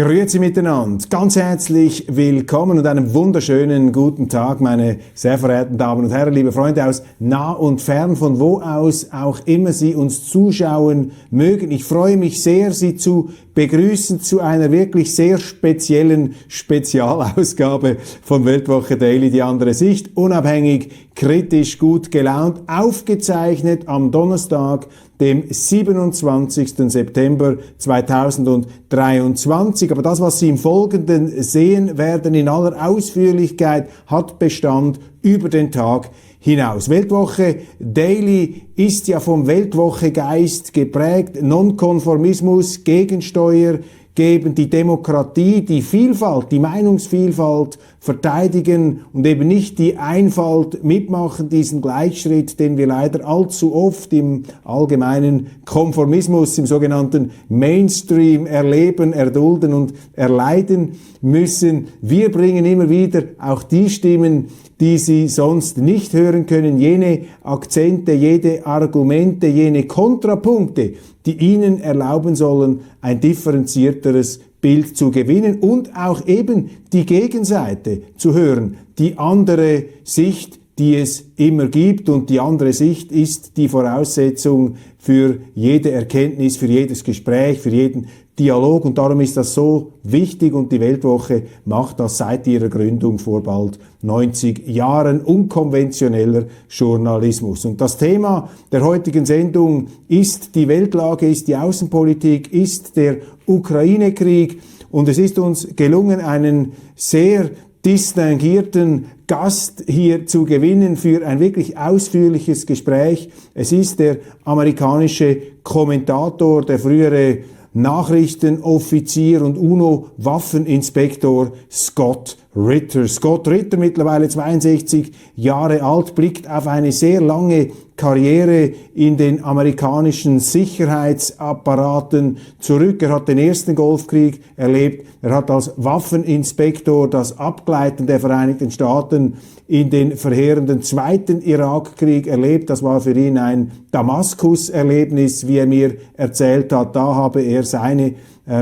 Grüezi miteinander, ganz herzlich willkommen und einen wunderschönen guten Tag, meine sehr verehrten Damen und Herren, liebe Freunde aus nah und fern, von wo aus auch immer Sie uns zuschauen mögen. Ich freue mich sehr, Sie zu begrüßen zu einer wirklich sehr speziellen Spezialausgabe von Weltwoche Daily, die andere Sicht, unabhängig, kritisch, gut gelaunt, aufgezeichnet am Donnerstag, dem 27. September 2023. Aber das, was Sie im Folgenden sehen werden in aller Ausführlichkeit, hat Bestand über den Tag hinaus. Weltwoche Daily ist ja vom Weltwoche-Geist geprägt. Nonkonformismus, Gegensteuer geben, die Demokratie, die Vielfalt, die Meinungsvielfalt verteidigen und eben nicht die Einfalt mitmachen, diesen Gleichschritt, den wir leider allzu oft im allgemeinen Konformismus, im sogenannten Mainstream erleben, erdulden und erleiden müssen. Wir bringen immer wieder auch die Stimmen, die Sie sonst nicht hören können, jene Akzente, jene Argumente, jene Kontrapunkte, die Ihnen erlauben sollen, ein differenzierteres Bild zu gewinnen und auch eben die Gegenseite zu hören, die andere Sicht, die es immer gibt, und die andere Sicht ist die Voraussetzung für jede Erkenntnis, für jedes Gespräch, für jeden Dialog, und darum ist das so wichtig, und die Weltwoche macht das seit ihrer Gründung vor bald 90 Jahren, unkonventioneller Journalismus. Und das Thema der heutigen Sendung ist die Weltlage, ist die Außenpolitik, ist der Ukraine-Krieg, und es ist uns gelungen, einen sehr distinguierten Gast hier zu gewinnen für ein wirklich ausführliches Gespräch. Es ist der amerikanische Kommentator, der frühere Nachrichtenoffizier und UNO-Waffeninspektor Scott Ritter. Scott Ritter, mittlerweile 62 Jahre alt, blickt auf eine sehr lange Karriere in den amerikanischen Sicherheitsapparaten zurück. Er hat den ersten Golfkrieg erlebt. Er hat als Waffeninspektor das Abgleiten der Vereinigten Staaten in den verheerenden Zweiten Irakkrieg erlebt. Das war für ihn ein Damaskus-Erlebnis, wie er mir erzählt hat. Da habe er seine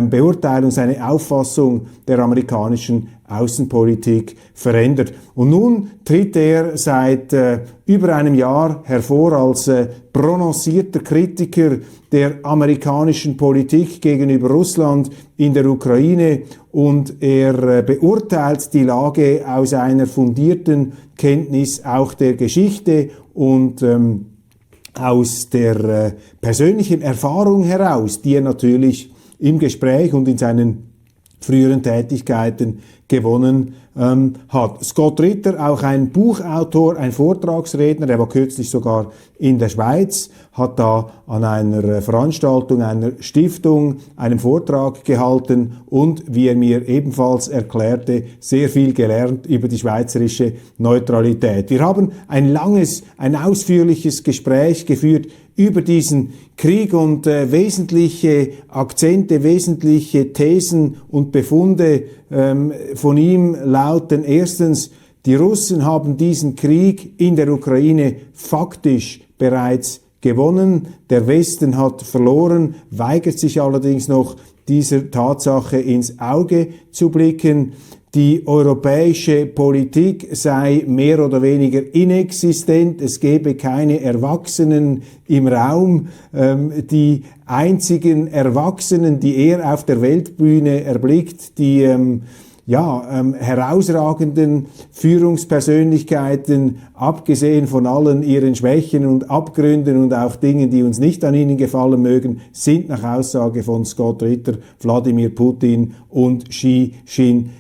Beurteilung, seine Auffassung der amerikanischen Außenpolitik verändert. Und nun tritt er seit über einem Jahr hervor als prononcierter Kritiker der amerikanischen Politik gegenüber Russland in der Ukraine, und er beurteilt die Lage aus einer fundierten Kenntnis auch der Geschichte und aus der persönlichen Erfahrung heraus, die er natürlich im Gespräch und in seinen früheren Tätigkeiten gewonnen hat. Scott Ritter, auch ein Buchautor, ein Vortragsredner, er war kürzlich sogar in der Schweiz, hat da an einer Veranstaltung einer Stiftung einen Vortrag gehalten und, wie er mir ebenfalls erklärte, sehr viel gelernt über die schweizerische Neutralität. Wir haben ein langes, ein ausführliches Gespräch geführt über diesen Krieg, und wesentliche Akzente, wesentliche Thesen und Befunde von ihm lauten: Erstens, die Russen haben diesen Krieg in der Ukraine faktisch bereits gewonnen. Der Westen hat verloren, weigert sich allerdings noch, dieser Tatsache ins Auge zu blicken. Die europäische Politik sei mehr oder weniger inexistent, es gebe keine Erwachsenen im Raum. Die einzigen Erwachsenen, die er auf der Weltbühne erblickt, die herausragenden Führungspersönlichkeiten, abgesehen von allen ihren Schwächen und Abgründen und auch Dingen, die uns nicht an ihnen gefallen mögen, sind nach Aussage von Scott Ritter Wladimir Putin und Xi Jinping.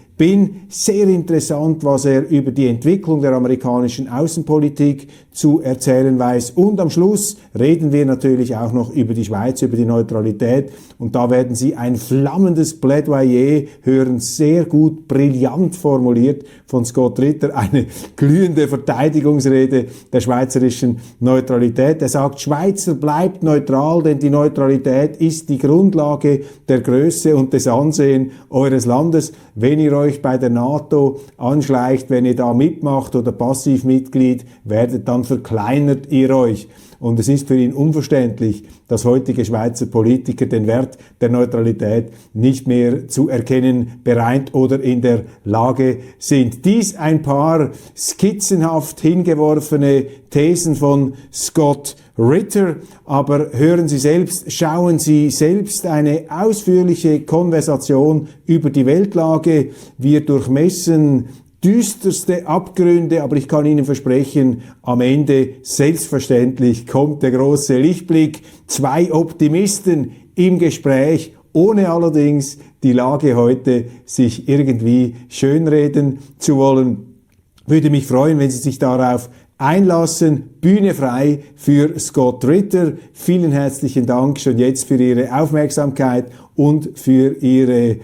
Sehr interessant, was er über die Entwicklung der amerikanischen Außenpolitik zu erzählen weiß. Und am Schluss reden wir natürlich auch noch über die Schweiz, über die Neutralität. Und da werden Sie ein flammendes Plädoyer hören, sehr gut, brillant formuliert von Scott Ritter, eine glühende Verteidigungsrede der schweizerischen Neutralität. Er sagt, Schweizer bleibt neutral, denn die Neutralität ist die Grundlage der Größe und des Ansehens eures Landes. Wenn ihr euch bei der NATO anschleicht, wenn ihr da mitmacht oder Passivmitglied werdet, dann verkleinert ihr euch. Und es ist für ihn unverständlich, dass heutige Schweizer Politiker den Wert der Neutralität nicht mehr zu erkennen bereit oder in der Lage sind. Dies ein paar skizzenhaft hingeworfene Thesen von Scott Ritter, aber hören Sie selbst, schauen Sie selbst eine ausführliche Konversation über die Weltlage. Wir durchmessen düsterste Abgründe, aber ich kann Ihnen versprechen, am Ende selbstverständlich kommt der große Lichtblick. 2 Optimisten im Gespräch, ohne allerdings die Lage heute sich irgendwie schönreden zu wollen. Würde mich freuen, wenn Sie sich darauf einlassen. Bühne frei für Scott Ritter. Vielen herzlichen Dank schon jetzt für Ihre Aufmerksamkeit und für Ihre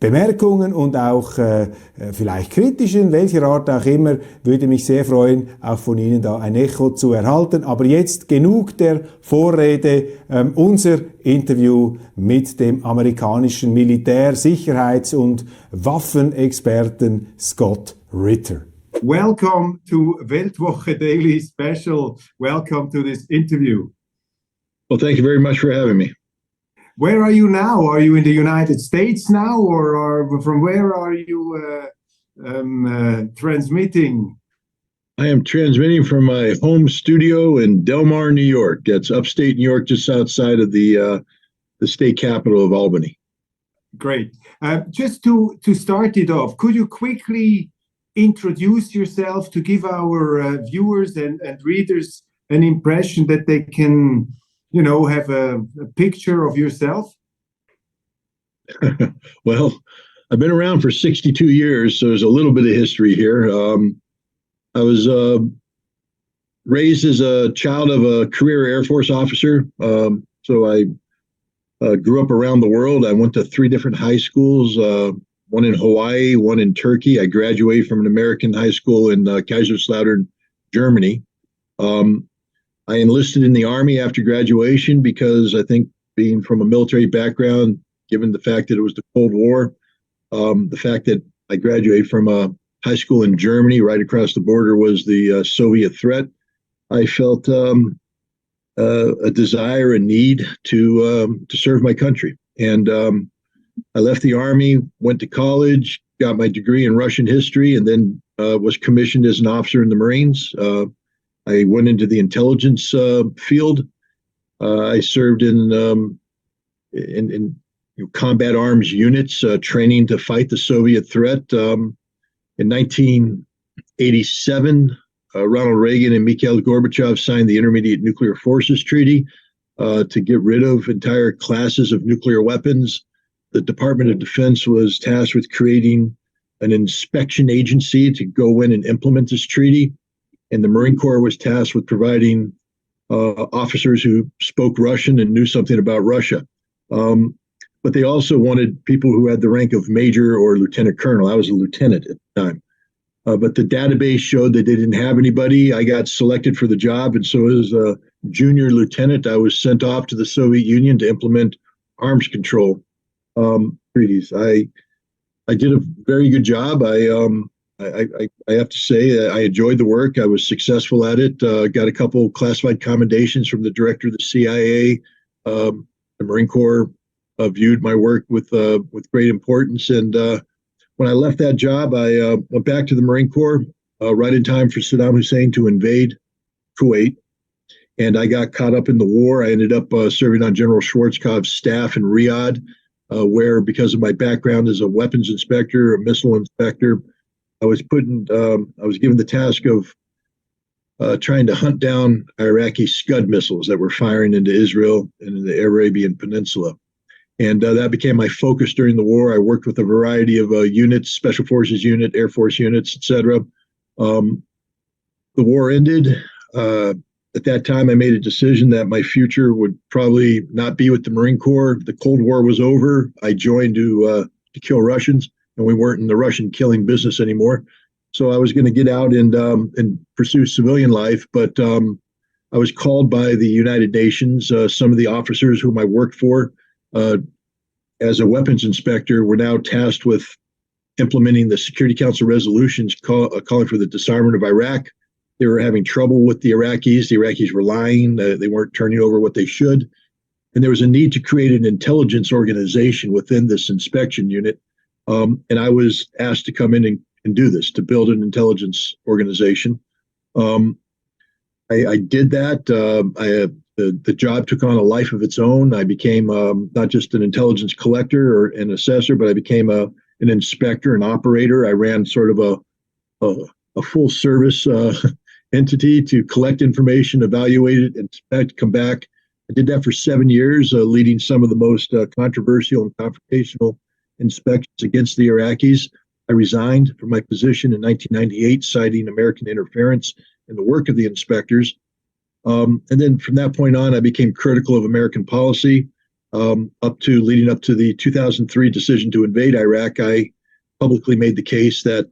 Bemerkungen und auch vielleicht kritischen, welcher Art auch immer. Würde mich sehr freuen, auch von Ihnen da ein Echo zu erhalten. Aber jetzt genug der Vorrede. Unser Interview mit dem amerikanischen Militär-, Sicherheits- und Waffenexperten Scott Ritter. Welcome to Weltwoche Daily Special. Welcome to this interview. Well, thank you very much for having me. Where are you now? Are you in the United States now, or from where are you transmitting? I am transmitting from my home studio in Del Mar, New York. That's upstate New York, just outside of the state capital of Albany. Great. Just to start it off, could you quickly introduce yourself to give our viewers and readers an impression that they can, have a picture of yourself? Well, I've been around for 62 years, so there's a little bit of history here. I was raised as a child of a career Air Force officer, so I grew up around the world. I went to 3 different high schools, one in Hawaii, one in Turkey. I graduated from an American high school in Kaiserslautern, Germany. I enlisted in the Army after graduation because I think being from a military background, given the fact that it was the Cold War, the fact that I graduated from a high school in Germany, right across the border was the Soviet threat, I felt a desire, a need to serve my country. And I left the Army, went to college, got my degree in Russian history, and then was commissioned as an officer in the Marines. I went into the intelligence field. I served in combat arms units, training to fight the Soviet threat. In 1987, Ronald Reagan and Mikhail Gorbachev signed the Intermediate Nuclear Forces Treaty to get rid of entire classes of nuclear weapons. The Department of Defense was tasked with creating an inspection agency to go in and implement this treaty. And the Marine Corps was tasked with providing officers who spoke Russian and knew something about Russia. But they also wanted people who had the rank of major or lieutenant colonel. I was a lieutenant at the time. But the database showed that they didn't have anybody. I got selected for the job. And so as a junior lieutenant, I was sent off to the Soviet Union to implement arms control treaties. I did a very good job. I have to say I enjoyed the work. I was successful at it. Got a couple classified commendations from the director of the CIA. The Marine Corps viewed my work with great importance. And when I left that job, I went back to the Marine Corps right in time for Saddam Hussein to invade Kuwait. And I got caught up in the war. I ended up serving on General Schwarzkopf's staff in Riyadh, where, because of my background as a weapons inspector, a missile inspector, I was given the task of trying to hunt down Iraqi Scud missiles that were firing into Israel and in the Arabian Peninsula. And that became my focus during the war. I worked with a variety of units, Special Forces unit, Air Force units, etc. The war ended. At that time, I made a decision that my future would probably not be with the Marine Corps. The Cold War was over. I joined to kill Russians, and we weren't in the Russian killing business anymore. So I was going to get out and pursue civilian life. But I was called by the United Nations. Some of the officers whom I worked for as a weapons inspector were now tasked with implementing the Security Council resolutions calling for the disarmament of Iraq. They were having trouble with the Iraqis. The Iraqis were lying. They weren't turning over what they should. And there was a need to create an intelligence organization within this inspection unit. And I was asked to come in and do this, to build an intelligence organization. I did that. The job took on a life of its own. I became not just an intelligence collector or an assessor, but I became an inspector, an operator. I ran sort of a full service entity to collect information, evaluate it, inspect, come back. I did that for 7 years, leading some of the most controversial and confrontational inspections against the Iraqis. I resigned from my position in 1998, citing American interference in the work of the inspectors. And then from that point on, I became critical of American policy. Leading up to the 2003 decision to invade Iraq, I publicly made the case that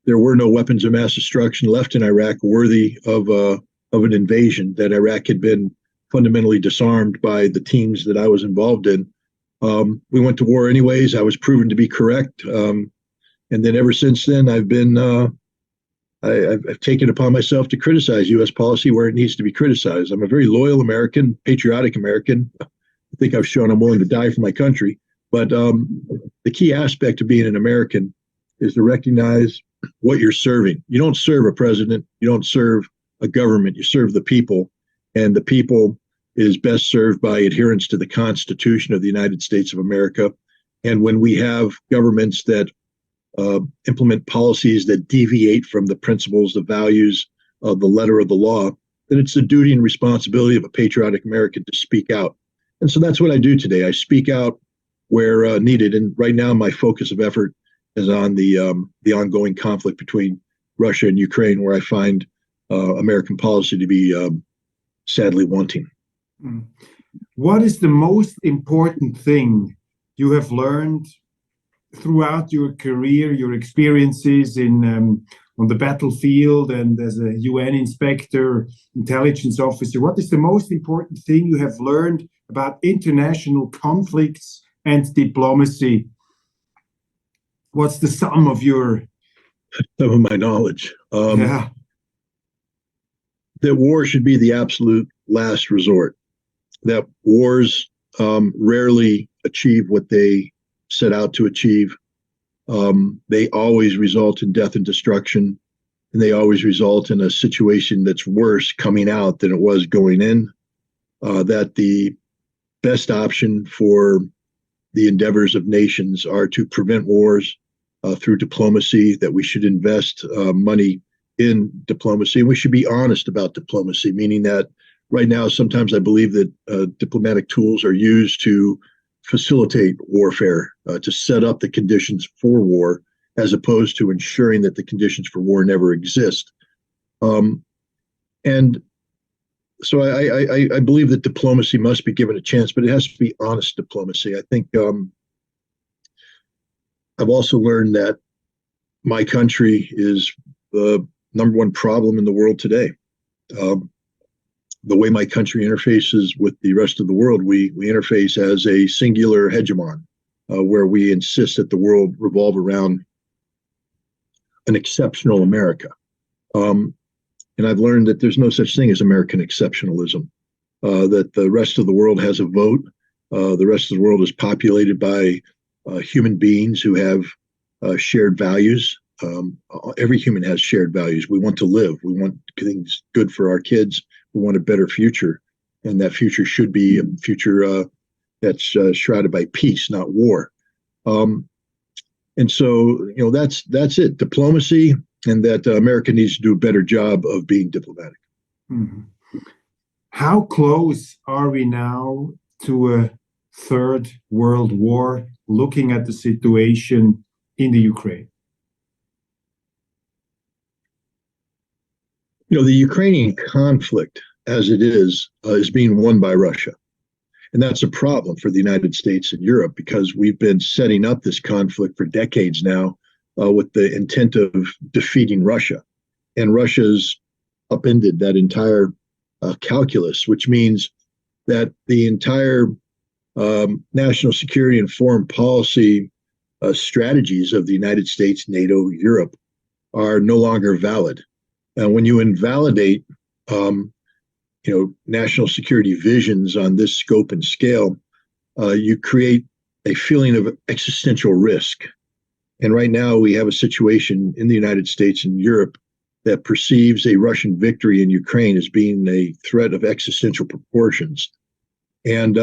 there were no weapons of mass destruction left in Iraq worthy of an invasion, that Iraq had been fundamentally disarmed by the teams that I was involved in. We went to war anyways. I was proven to be correct. And then ever since then, I've taken upon myself to criticize U.S. policy where it needs to be criticized. I'm a very loyal American, patriotic American. I think I've shown I'm willing to die for my country. But the key aspect of being an American is to recognize what you're serving. You don't serve a president. You don't serve a government. You serve the people. And the people is best served by adherence to the Constitution of the United States of America. And when we have governments that implement policies that deviate from the principles, the values of the letter of the law, then it's the duty and responsibility of a patriotic American to speak out. And so that's what I do today. I speak out where needed. And right now, my focus of effort is on the ongoing conflict between Russia and Ukraine, where I find American policy to be sadly wanting. What is the most important thing you have learned throughout your career, your experiences on the battlefield and as a UN inspector, intelligence officer? What is the most important thing you have learned about international conflicts and diplomacy? What's the sum of my knowledge? That war should be the absolute last resort. That wars rarely achieve what they set out to achieve. They always result in death and destruction, and they always result in a situation that's worse coming out than it was going in. That the best option for the endeavors of nations are to prevent wars through diplomacy, that we should invest money in diplomacy, and we should be honest about diplomacy, meaning that right now, sometimes I believe that diplomatic tools are used to facilitate warfare, to set up the conditions for war, as opposed to ensuring that the conditions for war never exist. And so I believe that diplomacy must be given a chance, but it has to be honest diplomacy. I think I've also learned that my country is the number one problem in the world today. The way my country interfaces with the rest of the world, we interface as a singular hegemon, where we insist that the world revolve around an exceptional America. And I've learned that there's no such thing as American exceptionalism, that the rest of the world has a vote. The rest of the world is populated by human beings who have shared values. Every human has shared values. We want to live. We want things good for our kids. We want a better future, and that future should be a future that's shrouded by peace, not war. And so, that's it. Diplomacy, and that America needs to do a better job of being diplomatic. Mm-hmm. How close are we now to a third world war, looking at the situation in the Ukraine? The Ukrainian conflict, as it is being won by Russia. And that's a problem for the United States and Europe, because we've been setting up this conflict for decades now with the intent of defeating Russia. And Russia's upended that entire calculus, which means that the entire national security and foreign policy strategies of the United States, NATO, Europe are no longer valid. And when you invalidate, national security visions on this scope and scale, you create a feeling of existential risk. And right now we have a situation in the United States and Europe that perceives a Russian victory in Ukraine as being a threat of existential proportions. And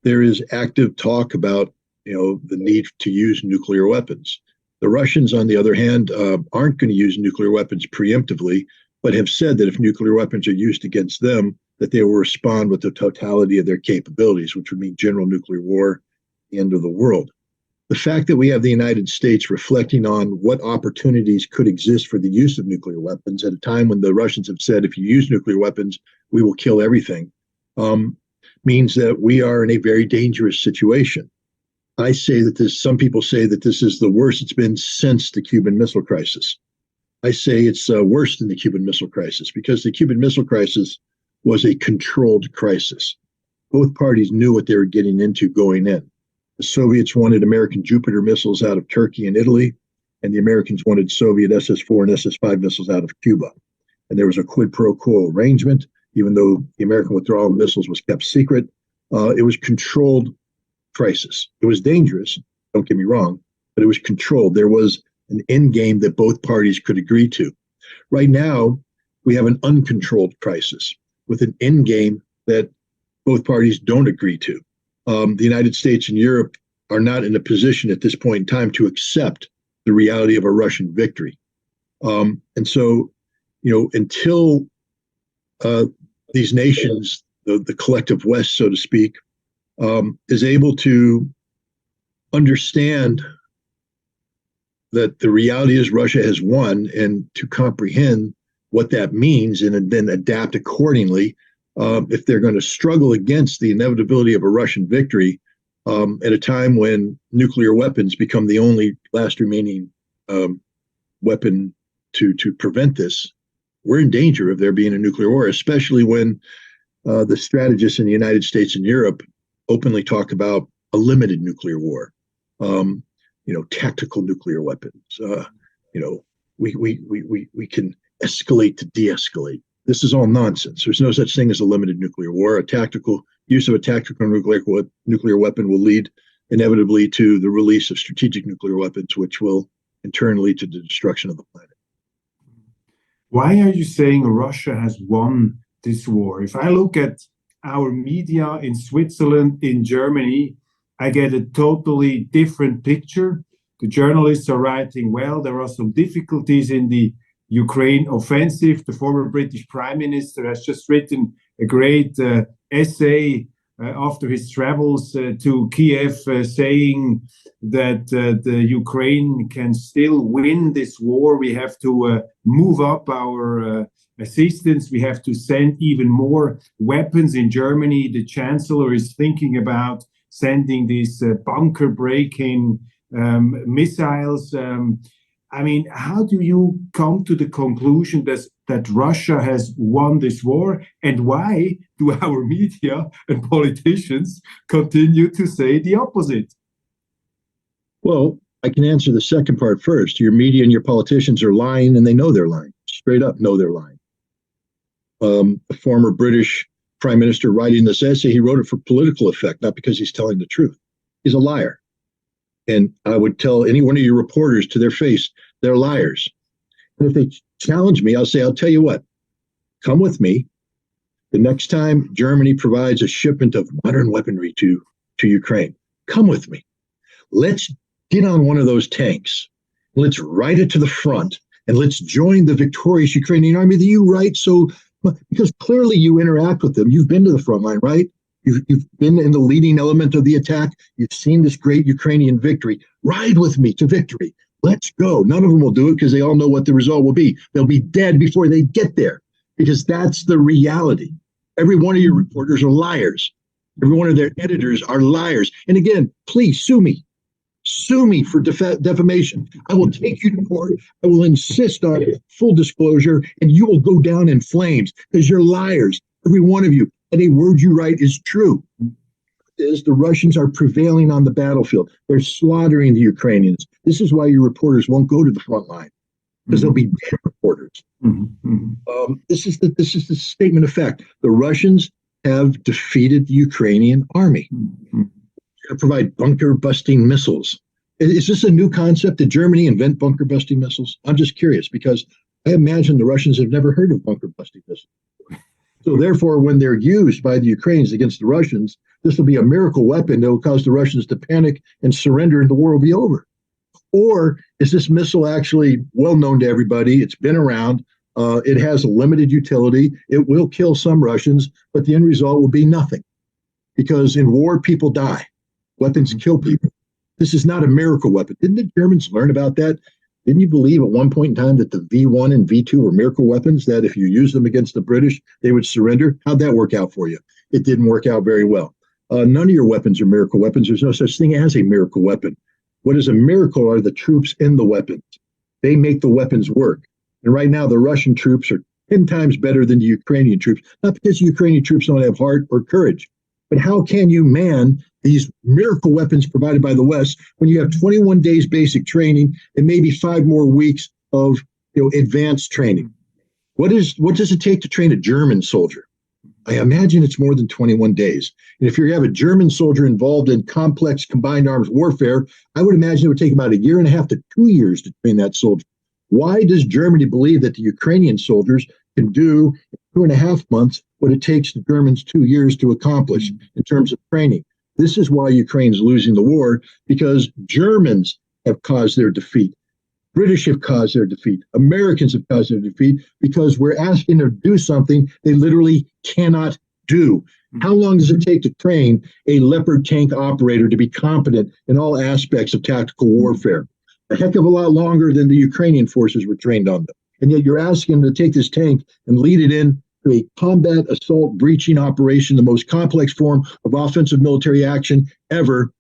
there is active talk about, the need to use nuclear weapons. The Russians, on the other hand, aren't going to use nuclear weapons preemptively, but have said that if nuclear weapons are used against them, that they will respond with the totality of their capabilities, which would mean general nuclear war, the end of the world. The fact that we have the United States reflecting on what opportunities could exist for the use of nuclear weapons at a time when the Russians have said, if you use nuclear weapons, we will kill everything, means that we are in a very dangerous situation. I say that some people say that this is the worst it's been since the Cuban Missile Crisis. I say it's worse than the Cuban Missile Crisis because the Cuban Missile Crisis was a controlled crisis. Both parties knew what they were getting into going in. The Soviets wanted American Jupiter missiles out of Turkey and Italy, and the Americans wanted Soviet SS-4 and SS-5 missiles out of Cuba. And there was a quid pro quo arrangement, even though the American withdrawal of missiles was kept secret. It was controlled crisis. It was dangerous, don't get me wrong, but it was controlled. There was an end game that both parties could agree to. Right now, we have an uncontrolled crisis with an end game that both parties don't agree to. The United States and Europe are not in a position at this point in time to accept the reality of a Russian victory. And so, until these nations, the collective West, so to speak, is able to understand that the reality is Russia has won and to comprehend what that means and then adapt accordingly, if they're going to struggle against the inevitability of a Russian victory at a time when nuclear weapons become the only last remaining weapon to prevent this, we're in danger of there being a nuclear war, especially when the strategists in the United States and Europe openly talk about a limited nuclear war, tactical nuclear weapons. We can escalate to de-escalate. This is all nonsense. There's no such thing as a limited nuclear war. Use of a tactical nuclear weapon will lead inevitably to the release of strategic nuclear weapons, which will in turn lead to the destruction of the planet. Why are you saying Russia has won this war? If I look at our media in Switzerland, in Germany, I get a totally different picture. The journalists are writing, well, there are some difficulties in the Ukraine offensive. The former British Prime Minister has just written a great essay after his travels to Kiev, saying that the Ukraine can still win this war. We have to move up our assistance. We have to send even more weapons. In Germany, the Chancellor is thinking about sending these bunker breaking missiles. How do you come to the conclusion that Russia has won this war? And why do our media and politicians continue to say the opposite? Well, I can answer the second part first. Your media and your politicians are lying, and they know they're lying. Straight up know they're lying. The former British Prime Minister writing this essay, he wrote it for political effect, not because he's telling the truth. He's a liar. And I would tell any one of your reporters to their face, they're liars. And if they challenge me, I'll tell you what, come with me. The next time Germany provides a shipment of modern weaponry to Ukraine, come with me. Let's get on one of those tanks. Let's ride it to the front and let's join the victorious Ukrainian army that you write so, because clearly you interact with them. You've been to the front line, right? You've been in the leading element of the attack. You've seen this great Ukrainian victory. Ride with me to victory. Let's go. None of them will do it because they all know what the result will be. They'll be dead before they get there because that's the reality. Every one of your reporters are liars. Every one of their editors are liars. And again, please sue me. Sue me for defamation. I will take you to court. I will insist on full disclosure, and you will go down in flames because you're liars, every one of you. And a word you write is true. The Russians are prevailing on the battlefield. They're slaughtering the Ukrainians. This is why your reporters won't go to the front line. because there'll be dead reporters. This is the statement of fact. The Russians have defeated the Ukrainian army. Provide bunker busting missiles. Is this a new concept? Did Germany invent bunker busting missiles? I'm just curious, because I imagine the Russians have never heard of bunker busting missiles. So therefore, when they're used by the Ukrainians against the Russians, this will be a miracle weapon that will cause the Russians to panic and surrender, and the war will be over. Or is this missile actually well known to everybody? It's been around. It has a limited utility. It will kill some Russians, but the end result will be nothing. Because in war, people die. Weapons kill people. This is not a miracle weapon. Didn't the Germans learn about that? Didn't you believe at one point in time that the V1 and V2 were miracle weapons, that if you used them against the British, they would surrender? How'd that work out for you? It didn't work out very well. None of your weapons are miracle weapons. There's no such thing as a miracle weapon. What is a miracle are the troops in the weapons. They make the weapons work. And right now, the Russian troops are 10 times better than the Ukrainian troops, not because the Ukrainian troops don't have heart or courage, but how can you man these miracle weapons provided by the West when you have 21 days basic training and maybe 5 more weeks of advanced training? What does it take to train a German soldier? I imagine it's more than 21 days. And if you have a German soldier involved in complex combined arms warfare, I would imagine it would take about 1.5 years to 2 years to train that soldier. Why does Germany believe that the Ukrainian soldiers can do in 2.5 months what it takes the Germans 2 years to accomplish in terms of training? This is why Ukraine's losing the war, because Germans have caused their defeat. British have caused their defeat. Americans have caused their defeat because we're asking them to do something they literally cannot do. How long does it take to train a Leopard tank operator to be competent in all aspects of tactical warfare? A heck of a lot longer than the Ukrainian forces were trained on them. And yet you're asking them to take this tank and lead it in to a combat assault breaching operation, the most complex form of offensive military action ever,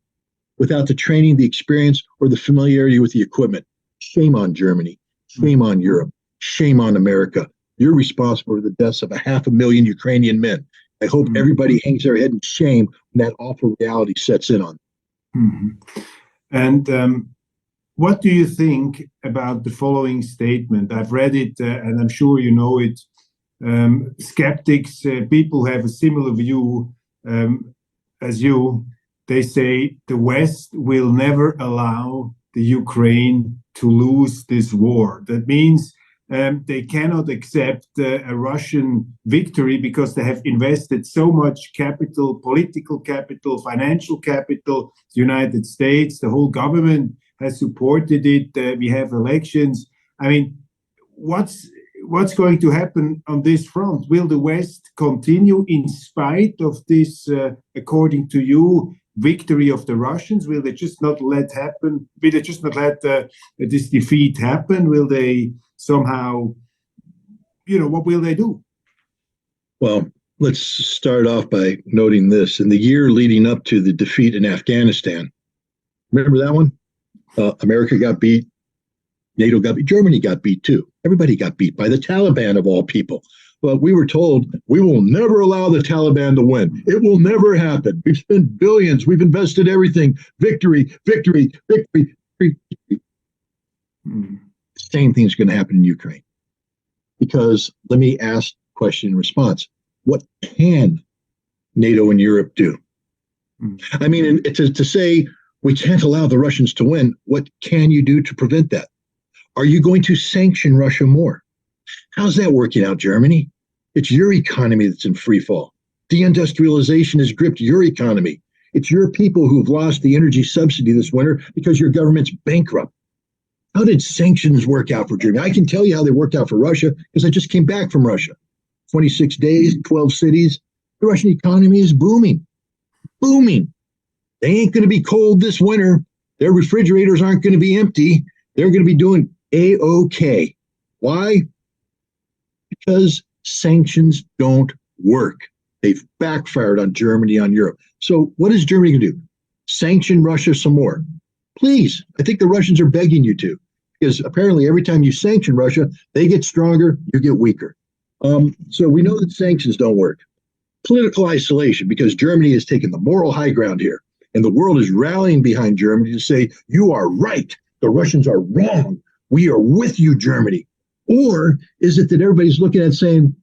without the training, the experience, or the familiarity with the equipment. Shame on Germany. Shame on Europe. Shame on America. You're responsible for the deaths of 500,000 Ukrainian men. I hope everybody hangs their head in shame when that awful reality sets in on them. And what do you think about the following statement? I've read it, and I'm sure you know it. Skeptics, people have a similar view as you. They say the West will never allow the Ukraine to lose this war. That means they cannot accept a Russian victory because they have invested so much capital, political capital, financial capital. The United States, the whole government has supported it. We have elections. I mean, what's going to happen on this front? Will the West continue in spite of this, according to you, victory of the Russians? Will they just not let happen? Will they just not let this defeat happen? Will they somehow, what will they do? Well, let's start off by noting this. In the year leading up to the defeat in Afghanistan, remember that one? America got beat, NATO got beat, Germany got beat too. Everybody got beat by the Taliban of all people. But we were told we will never allow the Taliban to win. It will never happen. We've spent billions. We've invested everything. Victory, victory, victory, victory. Same thing's going to happen in Ukraine. Because let me ask question and response. What can NATO and Europe do? I mean, to say we can't allow the Russians to win, what can you do to prevent that? Are you going to sanction Russia more? How's that working out, Germany? It's your economy that's in free fall. Deindustrialization has gripped your economy. It's your people who've lost the energy subsidy this winter because your government's bankrupt. How did sanctions work out for Germany? I can tell you how they worked out for Russia because I just came back from Russia. 26 days, 12 cities. The Russian economy is booming. Booming. They ain't going to be cold this winter. Their refrigerators aren't going to be empty. They're going to be doing A-OK. Why? Because sanctions don't work. They've backfired on Germany, on Europe. So what is Germany going to do? Sanction Russia some more? Please. I think the Russians are begging you to, because apparently every time you sanction Russia, they get stronger, you get weaker. So we know that sanctions don't work. Political isolation, because Germany has taken the moral high ground here, and the world is rallying behind Germany to say, you are right. The Russians are wrong. We are with you, Germany. Or is it that everybody's looking at saying,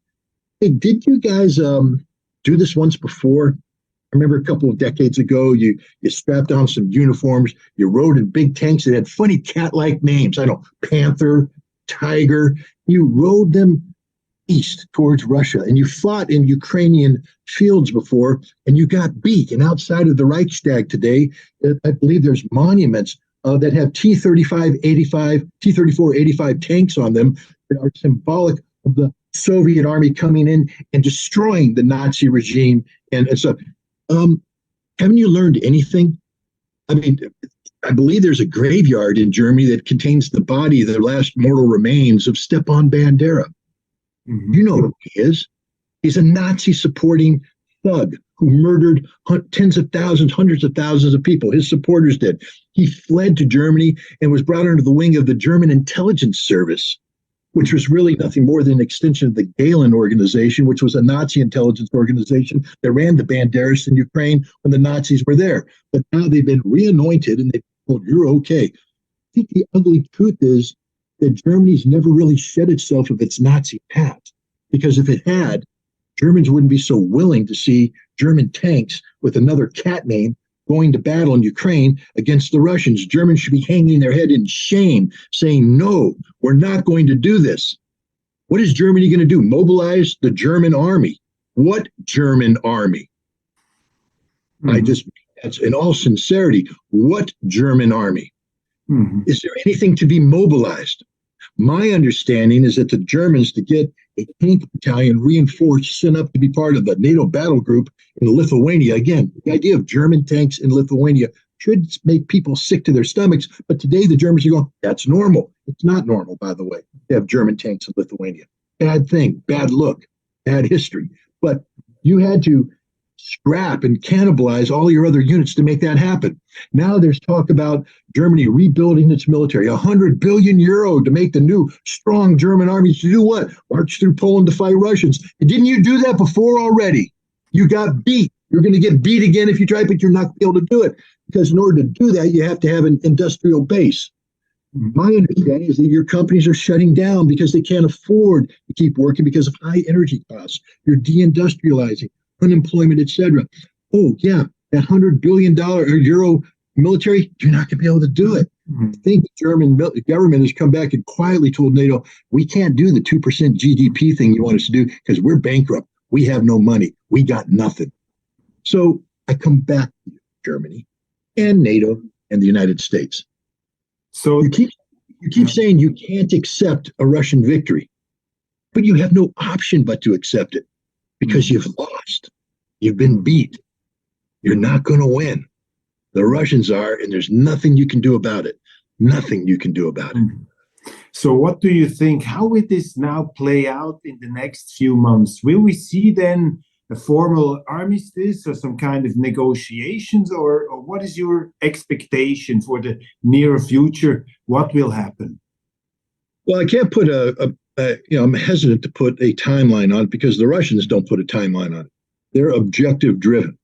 hey, did you guys do this once before? I remember a couple of decades ago, you strapped on some uniforms, you rode in big tanks that had funny cat-like names. I know, Panther, Tiger. You rode them east towards Russia, and you fought in Ukrainian fields before, and you got beat. And outside of the Reichstag today, I believe there's monuments that have T-34-85 tanks on them that are symbolic of the Soviet army coming in and destroying the Nazi regime. And so, haven't you learned anything? I mean, I believe there's a graveyard in Germany that contains the body, the last mortal remains of Stepan Bandera. Mm-hmm. You know who he is. He's a Nazi-supporting thug who murdered tens of thousands, hundreds of thousands of people. His supporters did. He fled to Germany and was brought under the wing of the German intelligence service, which was really nothing more than an extension of the Gehlen organization, which was a Nazi intelligence organization that ran the Banderas in Ukraine when the Nazis were there. But now they've been reanointed and they've told, you're okay. I think the ugly truth is that Germany's never really shed itself of its Nazi past. Because if it had, Germans wouldn't be so willing to see German tanks with another cat name going to battle in Ukraine against the Russians. Germans should be hanging their head in shame, saying, no, we're not going to do this. What is Germany going to do? Mobilize the German army. What German army? Mm-hmm. That's in all sincerity, what German army? Mm-hmm. Is there anything to be mobilized? My understanding is that the Germans, to get a tank battalion reinforced, sent up to be part of the NATO battle group in Lithuania. Again, the idea of German tanks in Lithuania should make people sick to their stomachs. But today the Germans are going, that's normal. It's not normal, by the way, to have German tanks in Lithuania. Bad thing, bad look, bad history. But you had to scrap and cannibalize all your other units to make that happen. Now there's talk about Germany rebuilding its military, 100 billion euro to make the new strong German army to do what? March through Poland to fight Russians. And didn't you do that before already? You got beat. You're going to get beat again if you try, but you're not going to be able to do it. Because in order to do that, you have to have an industrial base. My understanding is that your companies are shutting down because they can't afford to keep working because of high energy costs. You're deindustrializing, unemployment, etc. Oh, yeah, that $100 billion or euro military, you're not going to be able to do it. I think the German government has come back and quietly told NATO, we can't do the 2% GDP thing you want us to do because we're bankrupt. We have no money. We got nothing. So I come back to you, Germany and NATO and the United States. So you keep saying you can't accept a Russian victory, but you have no option but to accept it because you've lost. You've been beat. You're not going to win. The Russians are, and there's nothing you can do about it. Nothing you can do about it. So what do you think? How will this now play out in the next few months? Will we see then a formal armistice or some kind of negotiations, or what is your expectation for the near future? What will happen? Well, I can't put I'm hesitant to put a timeline on it because the Russians don't put a timeline on it. They're objective driven.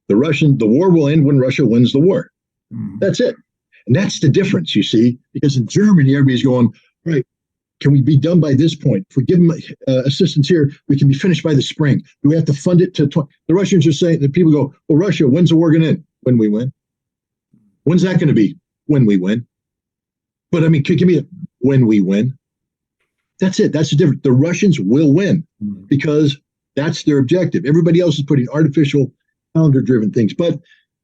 The war will end when Russia wins the war. That's it. And that's the difference, you see, because in Germany, everybody's going, right, can we be done by this point? If we give them assistance here, we can be finished by the spring. Do we have to fund it to the Russians are saying that people go, well, Russia, when's the war going to end? When we win. When's that going to be? When we win. But I mean, give me when we win. That's it. That's the difference. The Russians will win because that's their objective. Everybody else is putting artificial calendar-driven things. But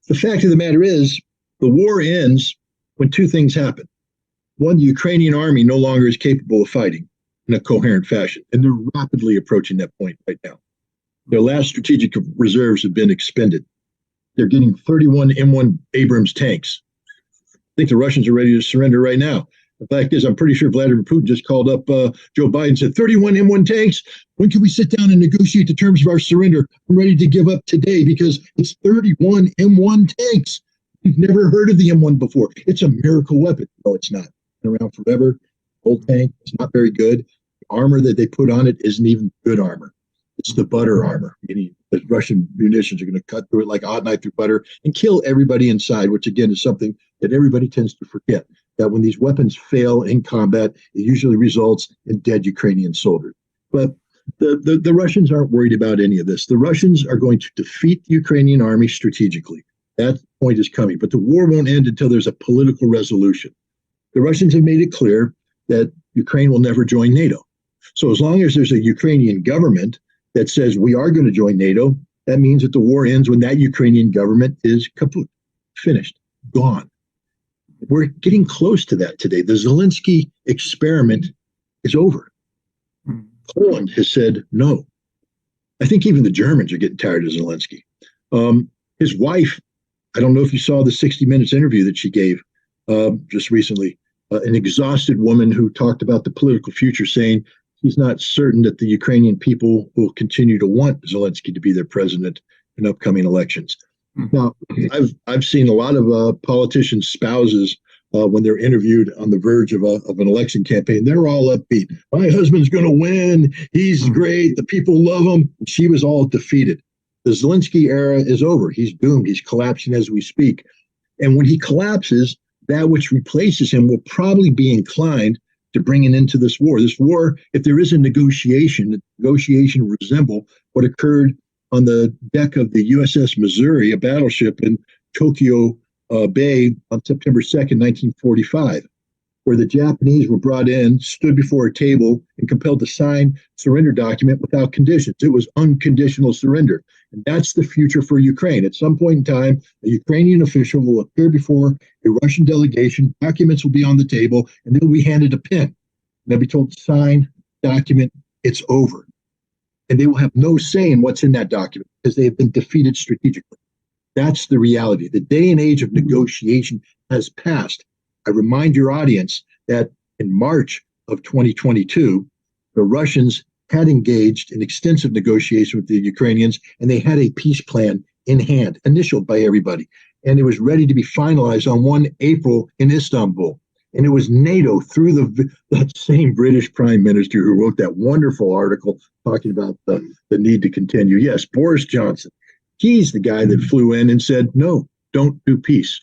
the fact of the matter is, the war ends when two things happen. One, the Ukrainian army no longer is capable of fighting in a coherent fashion, and they're rapidly approaching that point right now. Their last strategic reserves have been expended. They're getting 31 M1 Abrams tanks. I think the Russians are ready to surrender right now. The fact is, I'm pretty sure Vladimir Putin just called up Joe Biden and said, 31 M1 tanks, when can we sit down and negotiate the terms of our surrender? I'm ready to give up today because it's 31 M1 tanks. You've never heard of the M1 before. It's a miracle weapon. No, it's not. It's been around forever. Old tank. It's not very good. The armor that they put on it isn't even good armor. It's the butter armor. The Russian munitions are going to cut through it like a hot knife through butter and kill everybody inside, which again is something that everybody tends to forget. that when these weapons fail in combat, it usually results in dead Ukrainian soldiers. But the Russians aren't worried about any of this. The Russians are going to defeat the Ukrainian army strategically. That point is coming. But the war won't end until there's a political resolution. The Russians have made it clear that Ukraine will never join NATO. So as long as there's a Ukrainian government that says we are going to join NATO, that means that the war ends when that Ukrainian government is kaput, finished, gone. We're getting close to that today. The Zelensky experiment is over. Poland has said no. I think even the Germans are getting tired of Zelensky. His wife, I don't know if you saw the 60 Minutes interview that she gave just recently, an exhausted woman who talked about the political future, saying she's not certain that the Ukrainian people will continue to want Zelensky to be their president in upcoming elections. Now, I've seen a lot of politicians' spouses when they're interviewed on the verge of an election campaign. They're all upbeat. My husband's going to win. He's great. The people love him. She was all defeated. The Zelensky era is over. He's doomed. He's collapsing as we speak. And when he collapses, that which replaces him will probably be inclined to bring an end to this war. This war, if there is a negotiation, the negotiation will resemble what occurred on the deck of the USS Missouri, a battleship in Tokyo Bay on September 2nd, 1945, where the Japanese were brought in, stood before a table, and compelled to sign surrender document without conditions. It was unconditional surrender. And that's the future for Ukraine. At some point in time, a Ukrainian official will appear before a Russian delegation, documents will be on the table, and they'll be handed a pen. And they'll be told, sign, document, it's over. And they will have no say in what's in that document because they have been defeated strategically. That's the reality. The day and age of negotiation has passed. I remind your audience that in March of 2022, the Russians had engaged in extensive negotiation with the Ukrainians, and they had a peace plan in hand, initialed by everybody. And it was ready to be finalized on 1 April in Istanbul. And it was NATO through that same British prime minister who wrote that wonderful article talking about the need to continue. Yes, Boris Johnson. He's the guy that flew in and said, no, don't do peace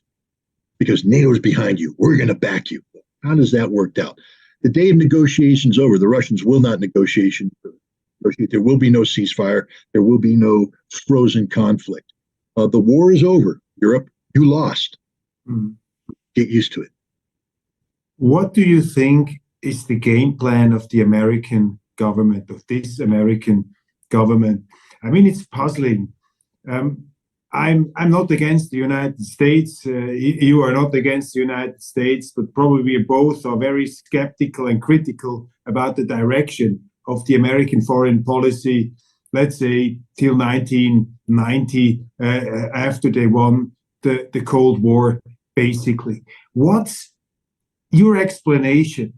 because NATO's behind you. We're going to back you. How does that work out? The day of negotiations over. The Russians will not negotiate. There will be no ceasefire. There will be no frozen conflict. The war is over. Europe, you lost. Get used to it. What do you think is the game plan of the American government, of this American government? I mean, it's puzzling. I'm not against the United States. You are not against the United States, but probably we both are very skeptical and critical about the direction of the American foreign policy, let's say, till 1990, after they won the Cold War, basically. What's your explanation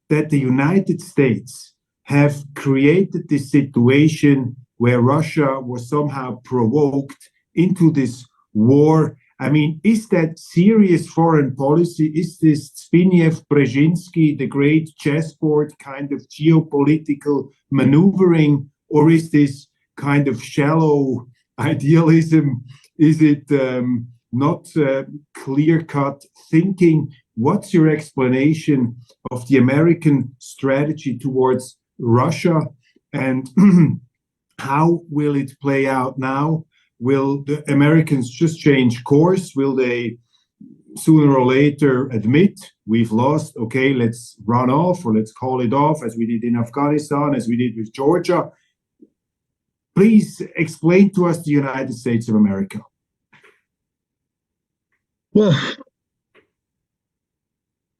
that the United States have created this situation where Russia was somehow provoked into this war? I mean, is that serious foreign policy? Is this Zbigniew-Brzezinski, the great chessboard kind of geopolitical maneuvering, or is this kind of shallow idealism? Is it not clear-cut thinking? What's your explanation of the American strategy towards Russia, and how will it play out now? Will the Americans just change course? Will they sooner or later admit we've lost? Okay, let's run off, or let's call it off, as we did in Afghanistan, as we did with Georgia. Please explain to us the United States of America. Well,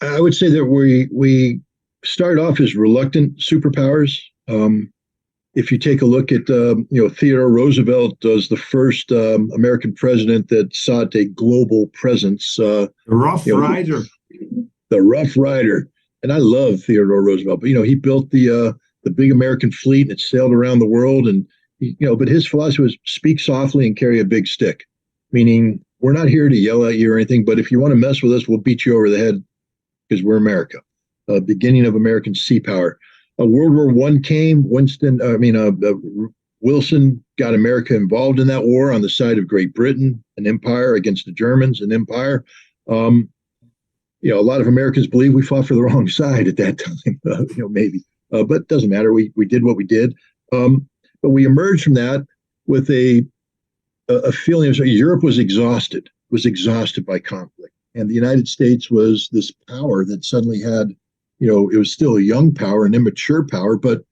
I would say that we start off as reluctant superpowers. If you take a look at, Theodore Roosevelt was the first American president that sought a global presence. The Rough Rider. The Rough Rider. And I love Theodore Roosevelt. But, he built the big American fleet and it sailed around the world. And, but his philosophy was speak softly and carry a big stick, meaning we're not here to yell at you or anything, but if you want to mess with us, we'll beat you over the head because we're America. Beginning of American sea power. World War I came. Wilson got America involved in that war on the side of Great Britain, an empire, against the Germans, an empire. a lot of Americans believe we fought for the wrong side at that time, maybe. But it doesn't matter. We did what we did. But we emerged from that with a feeling of Europe was exhausted by conflict. And the United States was this power that suddenly had, it was still a young power, an immature power, but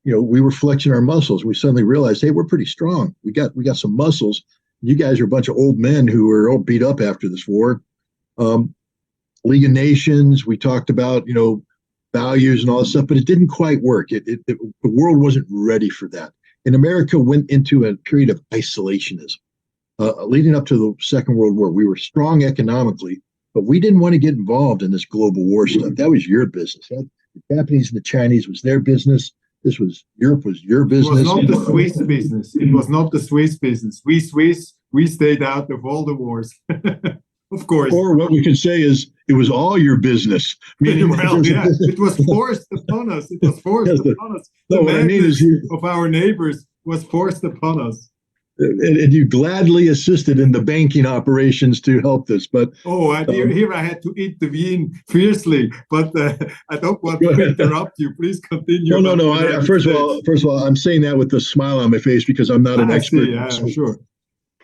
we were flexing our muscles. We suddenly realized, hey, we're pretty strong. We got some muscles. You guys are a bunch of old men who were all beat up after this war. League of Nations, we talked about, values and all this stuff, but it didn't quite work. The world wasn't ready for that. And America went into a period of isolationism. Leading up to the Second World War, we were strong economically, but we didn't want to get involved in this global war stuff. That was your business. The Japanese and the Chinese was their business. Europe was your business. It was not the Swiss business. It was not the Swiss business. We Swiss, we stayed out of all the wars. Of course. Or what we could say is it was all your business. Meaning it was forced upon us. It was forced upon us. The madness of our neighbors was forced upon us. And you gladly assisted in the banking operations to help this, but here I had to intervene fiercely, but I don't want to interrupt you. Please continue. No. First of all, I'm saying that with a smile on my face because I'm not an expert. Sure.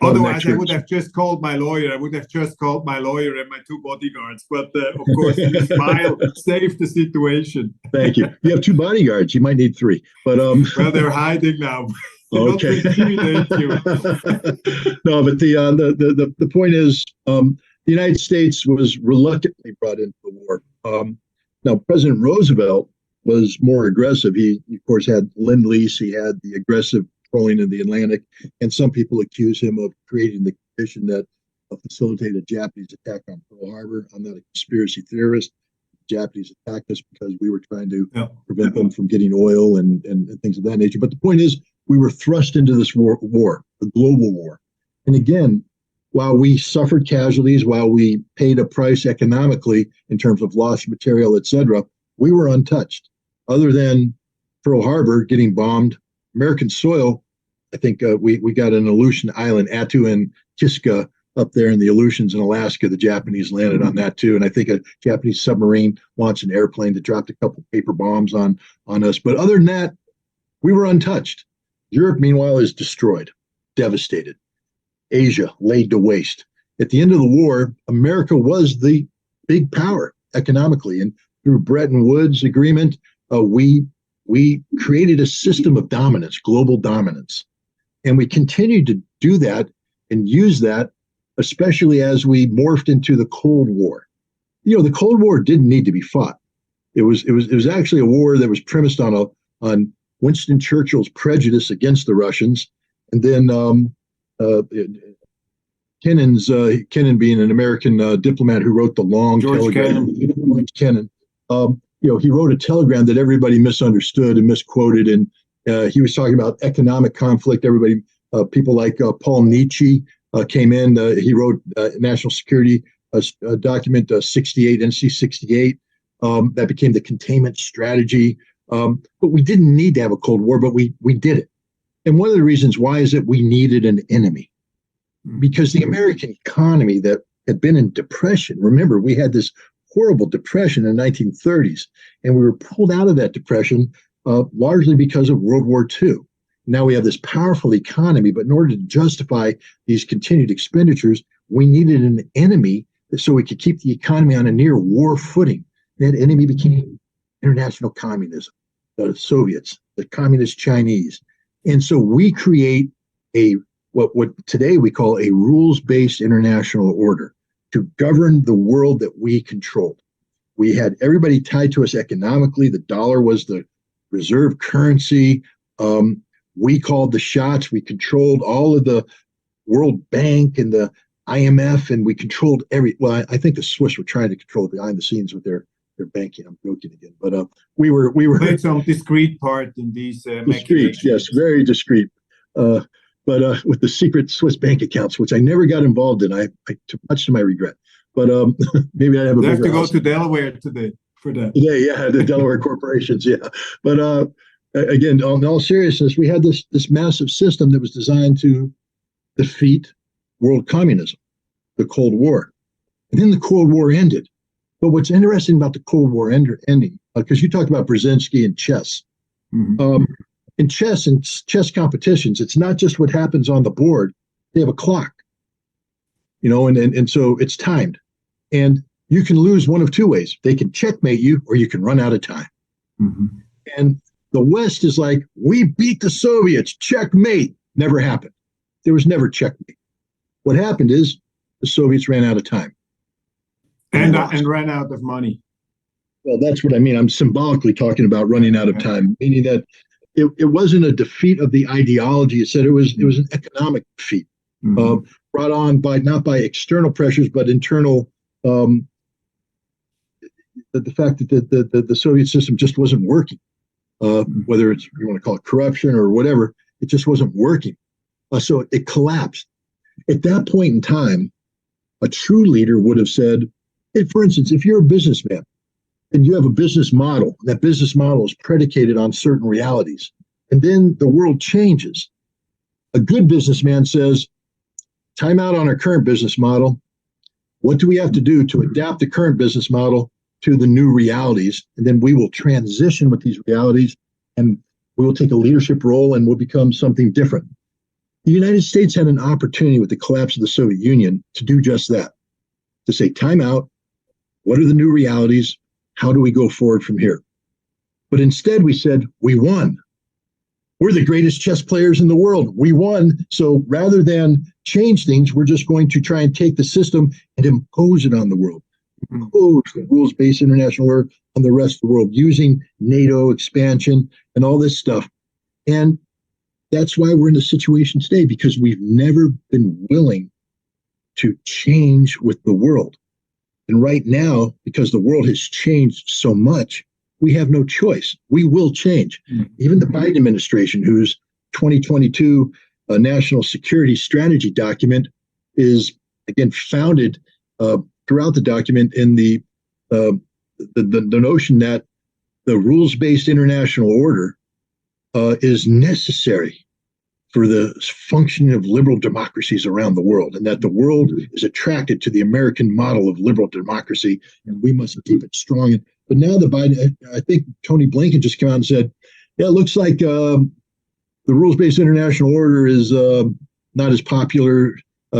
Otherwise, I would have just called my lawyer. I would have just called my lawyer and my 2 bodyguards. But of course, your smile saved the situation. Thank you. You have 2 bodyguards. You might need 3. But well, they're hiding now. Okay. No, but the point is, the United States was reluctantly brought into the war. Now, President Roosevelt was more aggressive. He, of course, had Lend-Lease. He had the aggressive trolling in the Atlantic, and some people accuse him of creating the condition that facilitated a Japanese attack on Pearl Harbor. I'm not a conspiracy theorist. The Japanese attacked us because we were trying to prevent them from getting oil and things of that nature. But the point is, we were thrust into this war, a global war. And again, while we suffered casualties, while we paid a price economically in terms of lost material, etc., we were untouched. Other than Pearl Harbor getting bombed, American soil, I think we got an Aleutian island, Attu and Kiska, up there in the Aleutians in Alaska. The Japanese landed on that too. And I think a Japanese submarine launched an airplane that dropped a couple paper bombs on us. But other than that, we were untouched. Europe, meanwhile, is destroyed, devastated. Asia laid to waste. At the end of the war, America was the big power economically. And through Bretton Woods agreement, we created a system of dominance, global dominance. And we continued to do that and use that, especially as we morphed into the Cold War. The Cold War didn't need to be fought. It was actually a war that was premised on Winston Churchill's prejudice against the Russians, and then Kennan being an American diplomat who wrote the long telegram. George Kennan. He wrote a telegram that everybody misunderstood and misquoted, and he was talking about economic conflict. Everybody, people like Paul Nietzsche came in. He wrote National Security Document 68, NC 68. That became the containment strategy. But we didn't need to have a Cold War, but we did it. And one of the reasons why is that we needed an enemy. Because the American economy that had been in depression, remember, we had this horrible depression in the 1930s, and we were pulled out of that depression largely because of World War II. Now we have this powerful economy, but in order to justify these continued expenditures, we needed an enemy so we could keep the economy on a near war footing. That enemy became international communism, the Soviets, the communist Chinese. And so we create what today we call a rules-based international order to govern the world that we controlled. We had everybody tied to us economically. The dollar was the reserve currency. We called the shots. We controlled all of the World Bank and the IMF, and we controlled I think the Swiss were trying to control behind the scenes with their banking. I'm joking again, but we were played some discreet part in these discreet, yes, very discreet. But with the secret Swiss bank accounts, which I never got involved in, I much to my regret. But maybe I have to go to Delaware today for that. Yeah, the Delaware corporations, yeah. But again, in all seriousness, we had this massive system that was designed to defeat world communism, the Cold War. And then the Cold War ended. But what's interesting about the Cold War ending, because you talked about Brzezinski and chess. In chess and chess competitions, it's not just what happens on the board. They have a clock, and so it's timed. And you can lose one of two ways. They can checkmate you, or you can run out of time. And the West is like, we beat the Soviets, checkmate. Never happened. There was never checkmate. What happened is the Soviets ran out of time. And ran out of money. Well, that's what I mean. I'm symbolically talking about running out of time, meaning that it wasn't a defeat of the ideology. It said it was an economic defeat, brought on by not by external pressures, but internal. The fact that the Soviet system just wasn't working, whether it's you want to call it corruption or whatever, it just wasn't working. So it collapsed. At that point in time, a true leader would have said, for instance, if you're a businessman and you have a business model, that business model is predicated on certain realities, and then the world changes. A good businessman says, time out on our current business model. What do we have to do to adapt the current business model to the new realities? And then we will transition with these realities, and we will take a leadership role, and we'll become something different. The United States had an opportunity with the collapse of the Soviet Union to do just that, to say, time out. What are the new realities? How do we go forward from here? But instead we said, we won. We're the greatest chess players in the world. We won. So rather than change things, we're just going to try and take the system and impose it on the world. Impose the rules-based international order on the rest of the world using NATO expansion and all this stuff. And that's why we're in the situation today, because we've never been willing to change with the world. And right now, because the world has changed so much, we have no choice. We will change. Even the Biden administration, whose 2022 national security strategy document is, again, founded throughout the document in the notion that the rules-based international order is necessary for the functioning of liberal democracies around the world, and that the world is attracted to the American model of liberal democracy, and we must keep it strong. But now the Biden, I think Tony Blinken just came out and said, yeah, it looks like the rules-based international order is not as popular.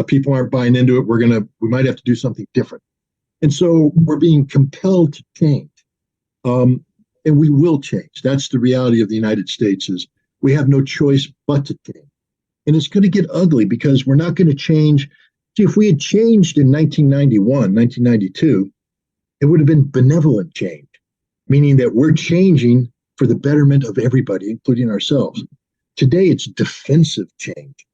People aren't buying into it. We might have to do something different. And so we're being compelled to change. And we will change. That's the reality of the United States, is we have no choice but to change. And it's going to get ugly, because we're not going to change. See, if we had changed in 1991, 1992, it would have been benevolent change, meaning that we're changing for the betterment of everybody, including ourselves. Today, it's defensive change.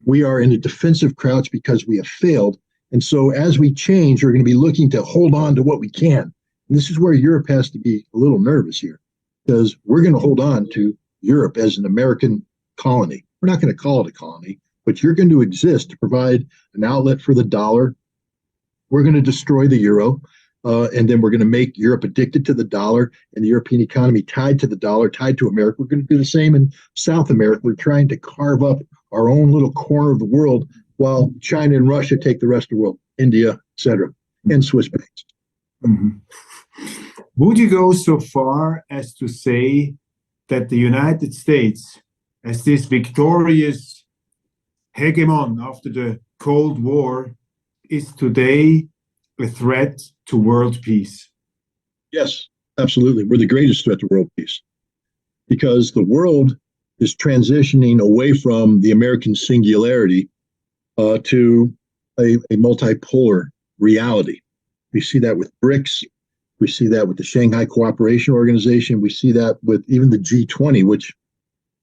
We are in a defensive crouch because we have failed. And so as we change, we're going to be looking to hold on to what we can. And this is where Europe has to be a little nervous here, because we're going to hold on to Europe as an American colony. We're not going to call it a colony, but you're going to exist to provide an outlet for the dollar. We're going to destroy the euro, and then we're going to make Europe addicted to the dollar and the European economy tied to the dollar, tied to America. We're going to do the same in South America. We're trying to carve up our own little corner of the world, while China and Russia take the rest of the world, India, etc., and Swiss banks. Would you go so far as to say that the United States, as this victorious hegemon after the Cold War, is today a threat to world peace? Yes, absolutely. We're the greatest threat to world peace, because the world is transitioning away from the American singularity to a multipolar reality. We see that with BRICS. We see that with the Shanghai Cooperation Organization. We see that with even the G20, which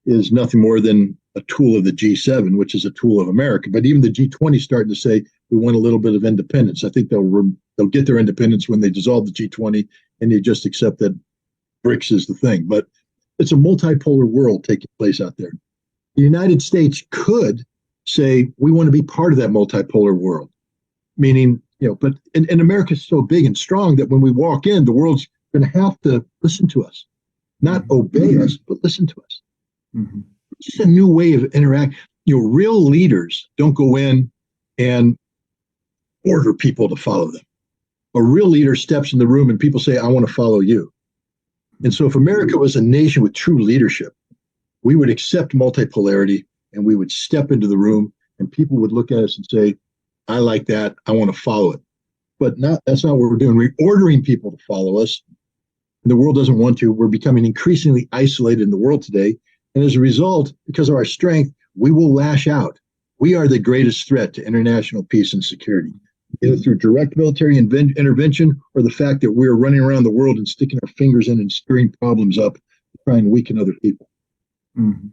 is nothing more than a tool of the G7, which is a tool of America. But even the G20 is starting to say we want a little bit of independence. I think they'll get their independence when they dissolve the G20 and they just accept that BRICS is the thing. But it's a multipolar world taking place out there. The United States could say we want to be part of that multipolar world, meaning, but and America's so big and strong that when we walk in, the world's going to have to listen to us, not obey us, but listen to us. It's just a new way of interacting. Real leaders don't go in and order people to follow them, A real leader steps in the room and people say, I want to follow you. And so if America was a nation with true leadership, we would accept multipolarity and we would step into the room and people would look at us and say, I like that. I want to follow it. But that's not what we're doing. We're ordering people to follow us. The world doesn't want to. We're becoming increasingly isolated in the world today. And as a result, because of our strength, we will lash out. We are the greatest threat to international peace and security, either through direct military intervention or the fact that we're running around the world and sticking our fingers in and stirring problems up to try and weaken other people. Mm-hmm.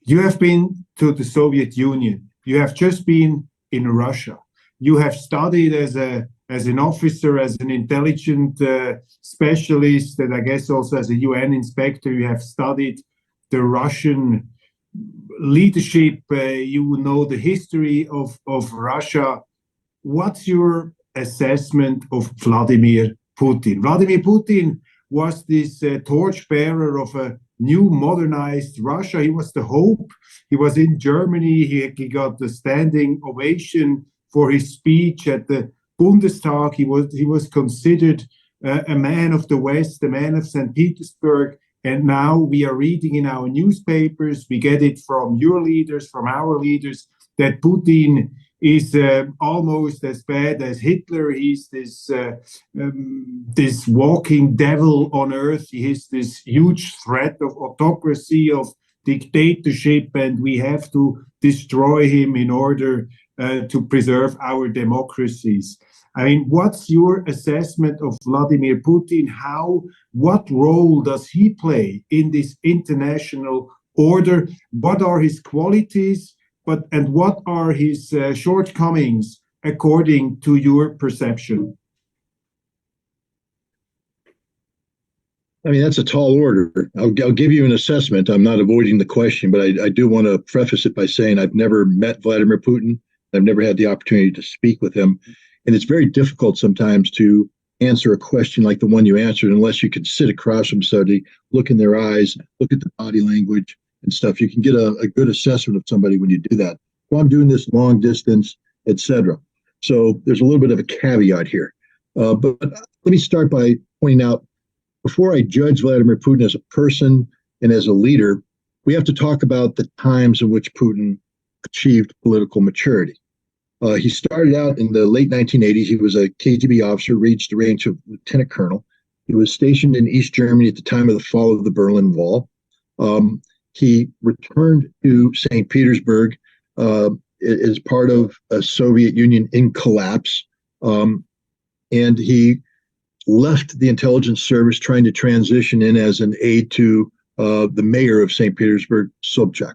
You have been to the Soviet Union. You have just been in Russia. You have studied as an officer, as an intelligent specialist, and I guess also as a UN inspector. You have studied the Russian leadership. You know the history of Russia. What's your assessment of Vladimir Putin? Vladimir Putin was this torchbearer of a new modernized Russia. He was the hope. He was in Germany. He got the standing ovation for his speech at the Bundestag. He was considered a man of the West, a man of St. Petersburg. And now we are reading in our newspapers, we get it from your leaders, from our leaders, that Putin is almost as bad as Hitler. He's this walking devil on earth. He is this huge threat of autocracy, of dictatorship, and we have to destroy him in order to preserve our democracies. I mean, what's your assessment of Vladimir Putin? What role does he play in this international order? What are his qualities? And what are his shortcomings according to your perception? I mean, that's a tall order. I'll give you an assessment. I'm not avoiding the question, but I do want to preface it by saying I've never met Vladimir Putin. I've never had the opportunity to speak with him. And it's very difficult sometimes to answer a question like the one you answered unless you can sit across from somebody, look in their eyes, look at the body language and stuff. You can get a good assessment of somebody when you do that. Well, I'm doing this long distance, etc. So there's a little bit of a caveat here. But let me start by pointing out, before I judge Vladimir Putin as a person and as a leader, we have to talk about the times in which Putin achieved political maturity. He started out in the late 1980s. He was a KGB officer, reached the rank of lieutenant colonel. He was stationed in East Germany at the time of the fall of the Berlin Wall. He returned to St. Petersburg as part of a Soviet Union in collapse. And he left the intelligence service trying to transition in as an aide to the mayor of St. Petersburg, Sobchak.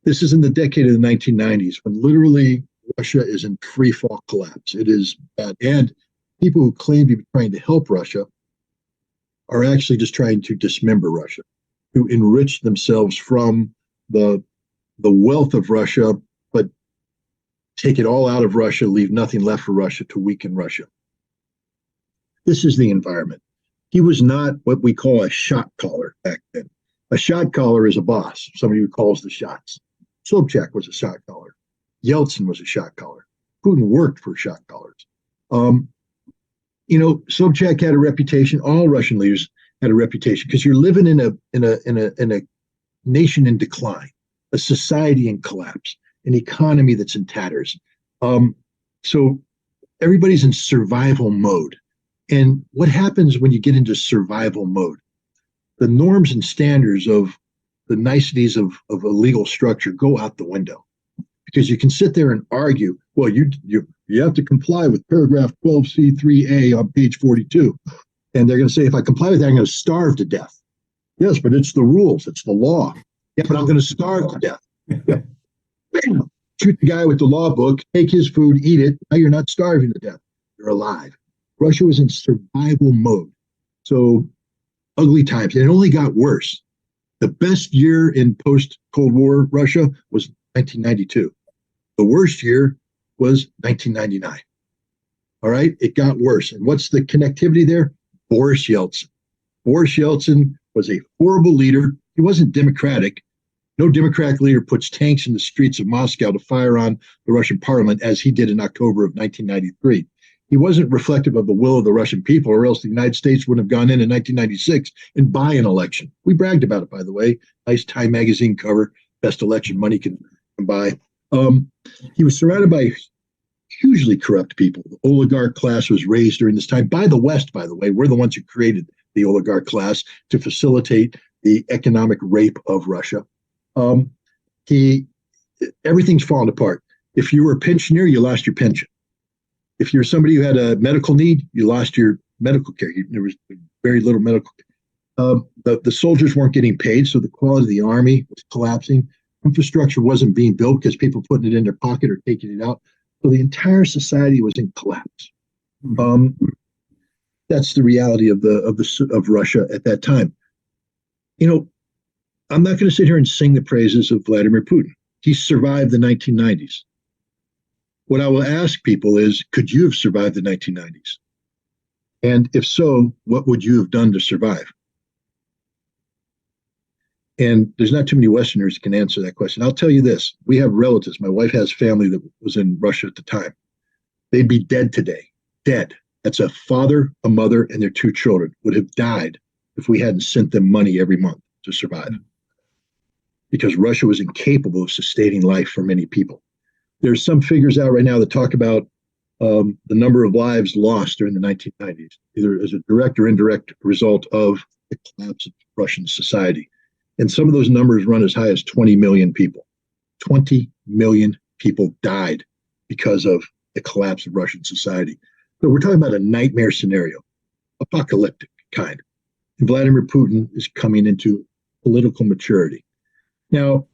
This is in the decade of the 1990s when literally Russia is in free fall collapse. It is bad. And people who claim to be trying to help Russia are actually just trying to dismember Russia, to enrich themselves from the wealth of Russia, but take it all out of Russia, leave nothing left for Russia to weaken Russia. This is the environment. He was not what we call a shot caller back then. A shot caller is a boss, somebody who calls the shots. Sobchak was a shot caller. Yeltsin was a shot caller. Putin worked for shot callers. Sobchak had a reputation. All Russian leaders had a reputation because you're living in a nation in decline, a society in collapse, an economy that's in tatters. So everybody's in survival mode. And what happens when you get into survival mode? The norms and standards of the niceties of a legal structure go out the window, because you can sit there and argue, well, you have to comply with paragraph 12C3A on page 42. And they're going to say, if I comply with that, I'm going to starve to death. Yes, but it's the rules. It's the law. Yeah, but I'm going to starve to death. Shoot the guy with the law book, take his food, eat it. Now you're not starving to death. You're alive. Russia was in survival mode. So ugly times. And it only got worse. The best year in post-Cold War Russia was 1992. The worst year was 1999. All right, it got worse. And what's the connectivity there? Boris Yeltsin. Boris Yeltsin was a horrible leader. He wasn't democratic. No democratic leader puts tanks in the streets of Moscow to fire on the Russian parliament as he did in October of 1993. He wasn't reflective of the will of the Russian people, or else the United States wouldn't have gone in 1996 and buy an election. We bragged about it, by the way. Nice Time magazine cover, best election money can buy. He was surrounded by hugely corrupt people. The oligarch class was raised during this time by the West, by the way. We're the ones who created the oligarch class to facilitate the economic rape of Russia. Everything's fallen apart. If you were a pensioner, you lost your pension. If you're somebody who had a medical need, you lost your medical care. There was very little medical care. The soldiers weren't getting paid, so the quality of the army was collapsing. Infrastructure wasn't being built because people were putting it in their pocket or taking it out. So the entire society was in collapse. That's the reality of Russia at that time. You know, I'm not going to sit here and sing the praises of Vladimir Putin. He survived the 1990s. What I will ask people is, could you have survived the 1990s? And if so, what would you have done to survive? And there's not too many Westerners that can answer that question. I'll tell you this. We have relatives. My wife has family that was in Russia at the time. They'd be dead today. Dead. That's a father, a mother, and their 2 children would have died if we hadn't sent them money every month to survive. Because Russia was incapable of sustaining life for many people. There's some figures out right now that talk about the number of lives lost during the 1990s, either as a direct or indirect result of the collapse of Russian society. And some of those numbers run as high as 20 million people. 20 million people died because of the collapse of Russian society. So we're talking about a nightmare scenario, apocalyptic kind. And Vladimir Putin is coming into political maturity. Now,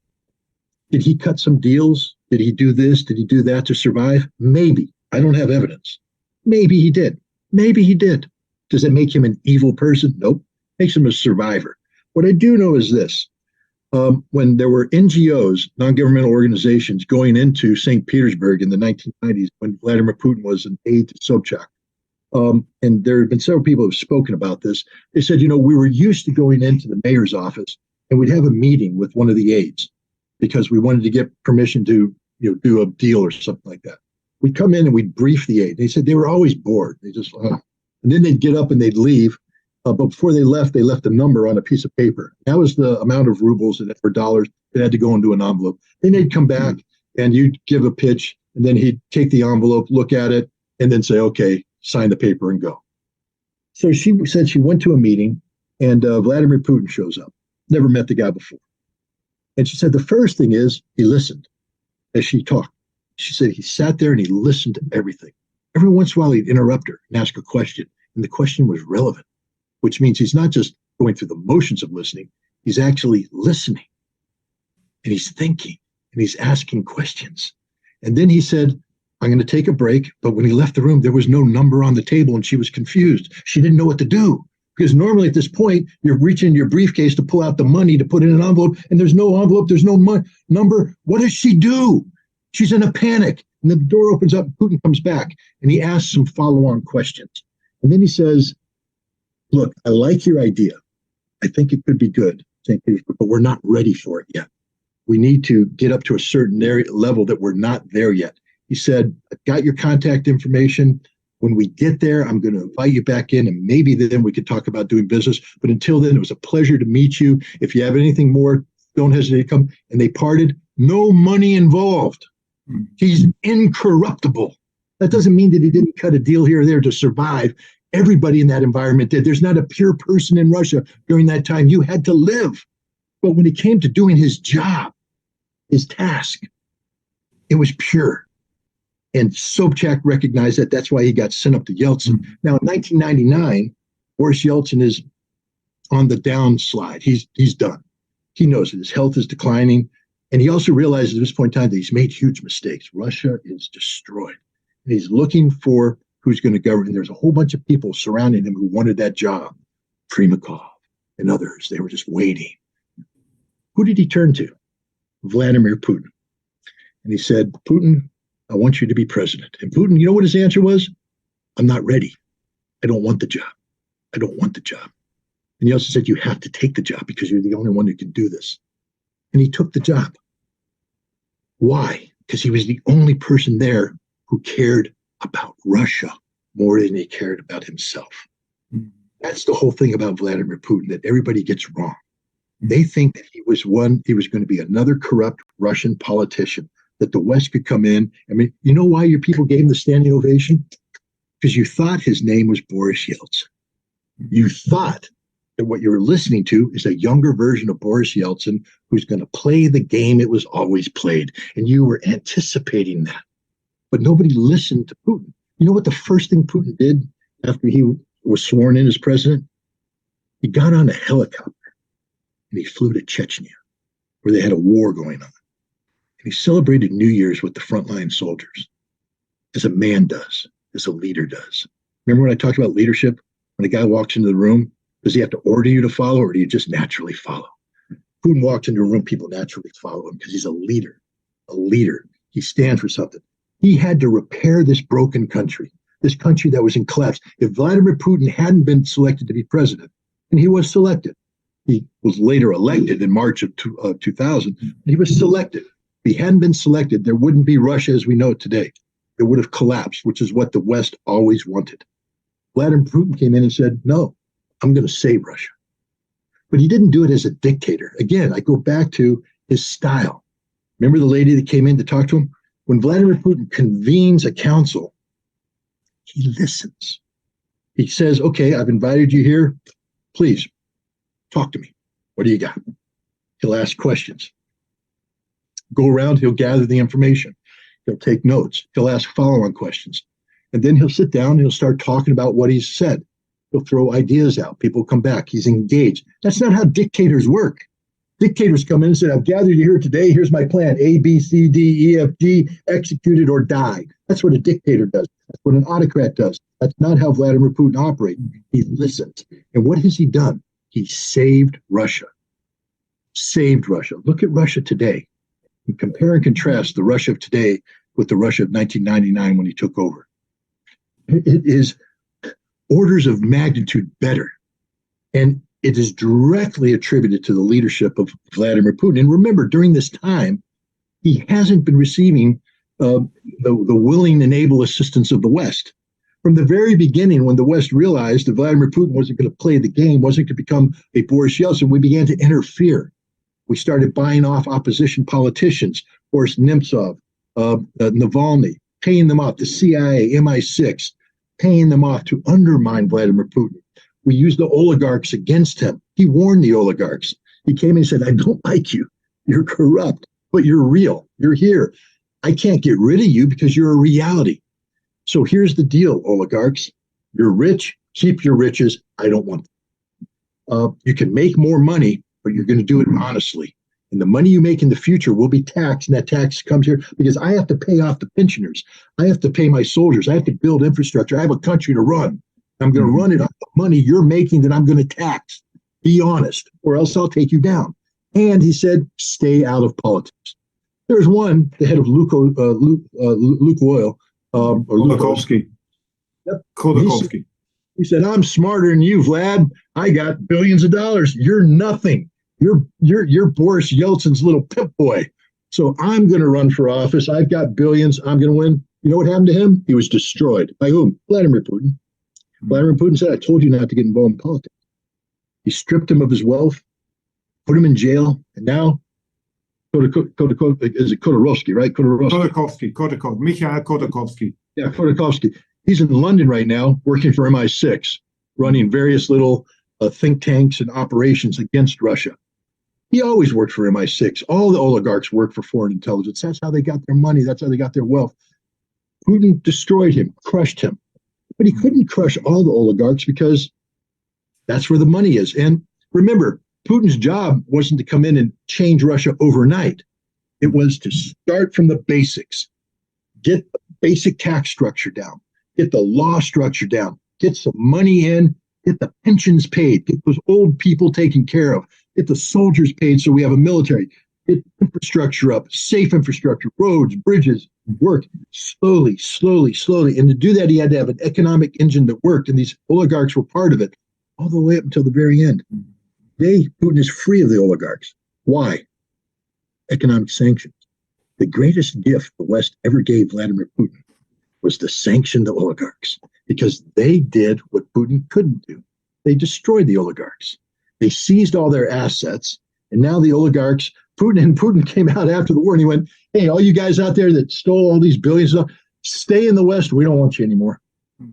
did he cut some deals? Did he do this? Did he do that to survive? Maybe. I don't have evidence. Maybe he did. Maybe he did. Does it make him an evil person? Nope. Makes him a survivor. What I do know is this. When there were NGOs, non-governmental organizations, going into St. Petersburg in the 1990s, when Vladimir Putin was an aide to Sobchak, and there have been several people who have spoken about this, they said, we were used to going into the mayor's office and we'd have a meeting with one of the aides because we wanted to get permission to do a deal or something like that. We'd come in and we'd brief the aide. They said they were always bored. They just, and then they'd get up and they'd leave. But before they left a number on a piece of paper. That was the amount of rubles or dollars that had to go into an envelope. Then they'd come back and you'd give a pitch, and then he'd take the envelope, look at it, and then say, okay, sign the paper and go. So she said she went to a meeting, and Vladimir Putin shows up. Never met the guy before. And she said the first thing is he listened as she talked. She said he sat there and he listened to everything. Every once in a while he'd interrupt her and ask a question, and the question was relevant, which means he's not just going through the motions of listening, he's actually listening. And he's thinking, and he's asking questions. And then he said, I'm going to take a break. But when he left the room, there was no number on the table, and she was confused. She didn't know what to do. Because normally at this point, you're reaching your briefcase to pull out the money to put in an envelope, and there's no envelope, there's no number. What does she do? She's in a panic. And the door opens up, Putin comes back, and he asks some follow-on questions. And then he says, look, I like your idea. I think it could be good, St. Petersburg, but we're not ready for it yet. We need to get up to a certain level that we're not there yet. He said, I've got your contact information. When we get there, I'm going to invite you back in, and maybe then we could talk about doing business. But until then, it was a pleasure to meet you. If you have anything more, don't hesitate to come. And they parted. No money involved. He's incorruptible. That doesn't mean that he didn't cut a deal here or there to survive. Everybody in that environment did. There's not a pure person in Russia during that time. You had to live. But when it came to doing his job, his task, it was pure. And Sobchak recognized that. That's why he got sent up to Yeltsin. Now, in 1999, Boris Yeltsin is on the downslide. He's done. He knows that his health is declining. And he also realizes at this point in time that he's made huge mistakes. Russia is destroyed. And he's looking for who's going to govern. And there's a whole bunch of people surrounding him who wanted that job. Primakov and others. They were just waiting. Who did he turn to? Vladimir Putin. And he said, Putin, I want you to be president. And Putin, you know what his answer was? I'm not ready. I don't want the job. I don't want the job. And he also said, you have to take the job because you're the only one who can do this. And he took the job. Why? Because he was the only person there who cared about Russia. more than he cared about himself. That's the whole thing about Vladimir Putin that everybody gets wrong. They think that he was going to be another corrupt Russian politician, that the West could come in. I mean, you know why your people gave him the standing ovation? Because you thought his name was Boris Yeltsin. You thought that what you were listening to is a younger version of Boris Yeltsin who's going to play the game it was always played. And you were anticipating that. But nobody listened to Putin. You know what the first thing Putin did after he was sworn in as president? He got on a helicopter and he flew to Chechnya, where they had a war going on. And he celebrated New Year's with the frontline soldiers, as a man does, as a leader does. Remember when I talked about leadership? When a guy walks into the room, does he have to order you to follow, or do you just naturally follow? Putin walks into a room, people naturally follow him because he's a leader. A leader. He stands for something. He had to repair this broken country, this country that was in collapse. If Vladimir Putin hadn't been selected to be president, and he was selected, he was later elected in March of 2000, he was selected. If he hadn't been selected, there wouldn't be Russia as we know it today. It would have collapsed, which is what the West always wanted. Vladimir Putin came in and said, no, I'm going to save Russia. But he didn't do it as a dictator. Again, I go back to his style. Remember the lady that came in to talk to him? When Vladimir Putin convenes a council, he listens. He says, okay, I've invited you here. Please, talk to me. What do you got? He'll ask questions. Go around, he'll gather the information. He'll take notes. He'll ask follow-on questions. And then he'll sit down and he'll start talking about what he's said. He'll throw ideas out. People come back. He's engaged. That's not how dictators work. Dictators come in and say, I've gathered you here today. Here's my plan. A, B, C, D, E, F, G, execute it or die. That's what a dictator does. That's what an autocrat does. That's not how Vladimir Putin operates. He listens. And what has he done? He saved Russia. Saved Russia. Look at Russia today. And compare and contrast the Russia of today with the Russia of 1999 when he took over. It is orders of magnitude better. And it is directly attributed to the leadership of Vladimir Putin. And remember, during this time, he hasn't been receiving the willing and able assistance of the West. From the very beginning, when the West realized that Vladimir Putin wasn't going to play the game, wasn't going to become a Boris Yeltsin, we began to interfere. We started buying off opposition politicians, Boris Nemtsov, Navalny, paying them off, the CIA, MI6, paying them off to undermine Vladimir Putin. We used the oligarchs against him. He warned the oligarchs. He came and said, I don't like you. You're corrupt, but you're real. You're here. I can't get rid of you because you're a reality. So here's the deal, oligarchs. You're rich. Keep your riches. I don't want them. You can make more money, but you're going to do it honestly. And the money you make in the future will be taxed, and that tax comes here because I have to pay off the pensioners. I have to pay my soldiers. I have to build infrastructure. I have a country to run. I'm going to run it on the money you're making that I'm going to tax. Be honest, or else I'll take you down. And he said, stay out of politics. There's one, the head of Lukoil, Khodorkovsky. Yep. Khodorkovsky. He said, I'm smarter than you, Vlad. I got billions of dollars. You're nothing. You're Boris Yeltsin's little pimp boy. So I'm going to run for office. I've got billions. I'm going to win. You know what happened to him? He was destroyed. By whom? Vladimir Putin. Vladimir Putin said, I told you not to get involved in politics. He stripped him of his wealth, put him in jail, and now Khodorkovsky, right? Khodorkovsky. Mikhail Khodorkovsky. Yeah, Khodorkovsky. He's in London right now working for MI6, running various little think tanks and operations against Russia. He always worked for MI6. All the oligarchs work for foreign intelligence. That's how they got their money. That's how they got their wealth. Putin destroyed him, crushed him. But he couldn't crush all the oligarchs because that's where the money is. And remember, Putin's job wasn't to come in and change Russia overnight. It was to start from the basics, get the basic tax structure down, get the law structure down, get some money in, get the pensions paid, get those old people taken care of, get the soldiers paid so we have a military, get infrastructure up, safe infrastructure, roads, bridges, work slowly. And to do that, he had to have an economic engine that worked, and these oligarchs were part of it all the way up until the very end. Today, Putin is free of the oligarchs. Why? Economic sanctions. The greatest gift the West ever gave Vladimir Putin was to sanction the oligarchs. because they did what Putin couldn't do. They destroyed the oligarchs. They seized all their assets, and now the oligarchs, Putin came out after the war and he went, hey, all you guys out there that stole all these billions, stay in the West. We don't want you anymore.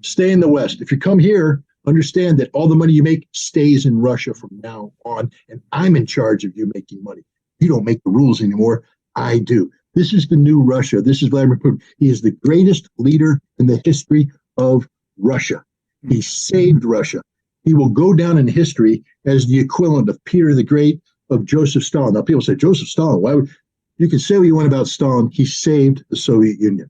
Stay in the West. If you come here, understand that all the money you make stays in Russia from now on, and I'm in charge of you making money. You don't make the rules anymore. I do. This is the new Russia. This is Vladimir Putin. He is the greatest leader in the history of Russia. He saved Russia. He will go down in history as the equivalent of Peter the Great, of Joseph Stalin. Now, people say, Joseph Stalin, why would you can say what you want about Stalin? He saved the Soviet Union.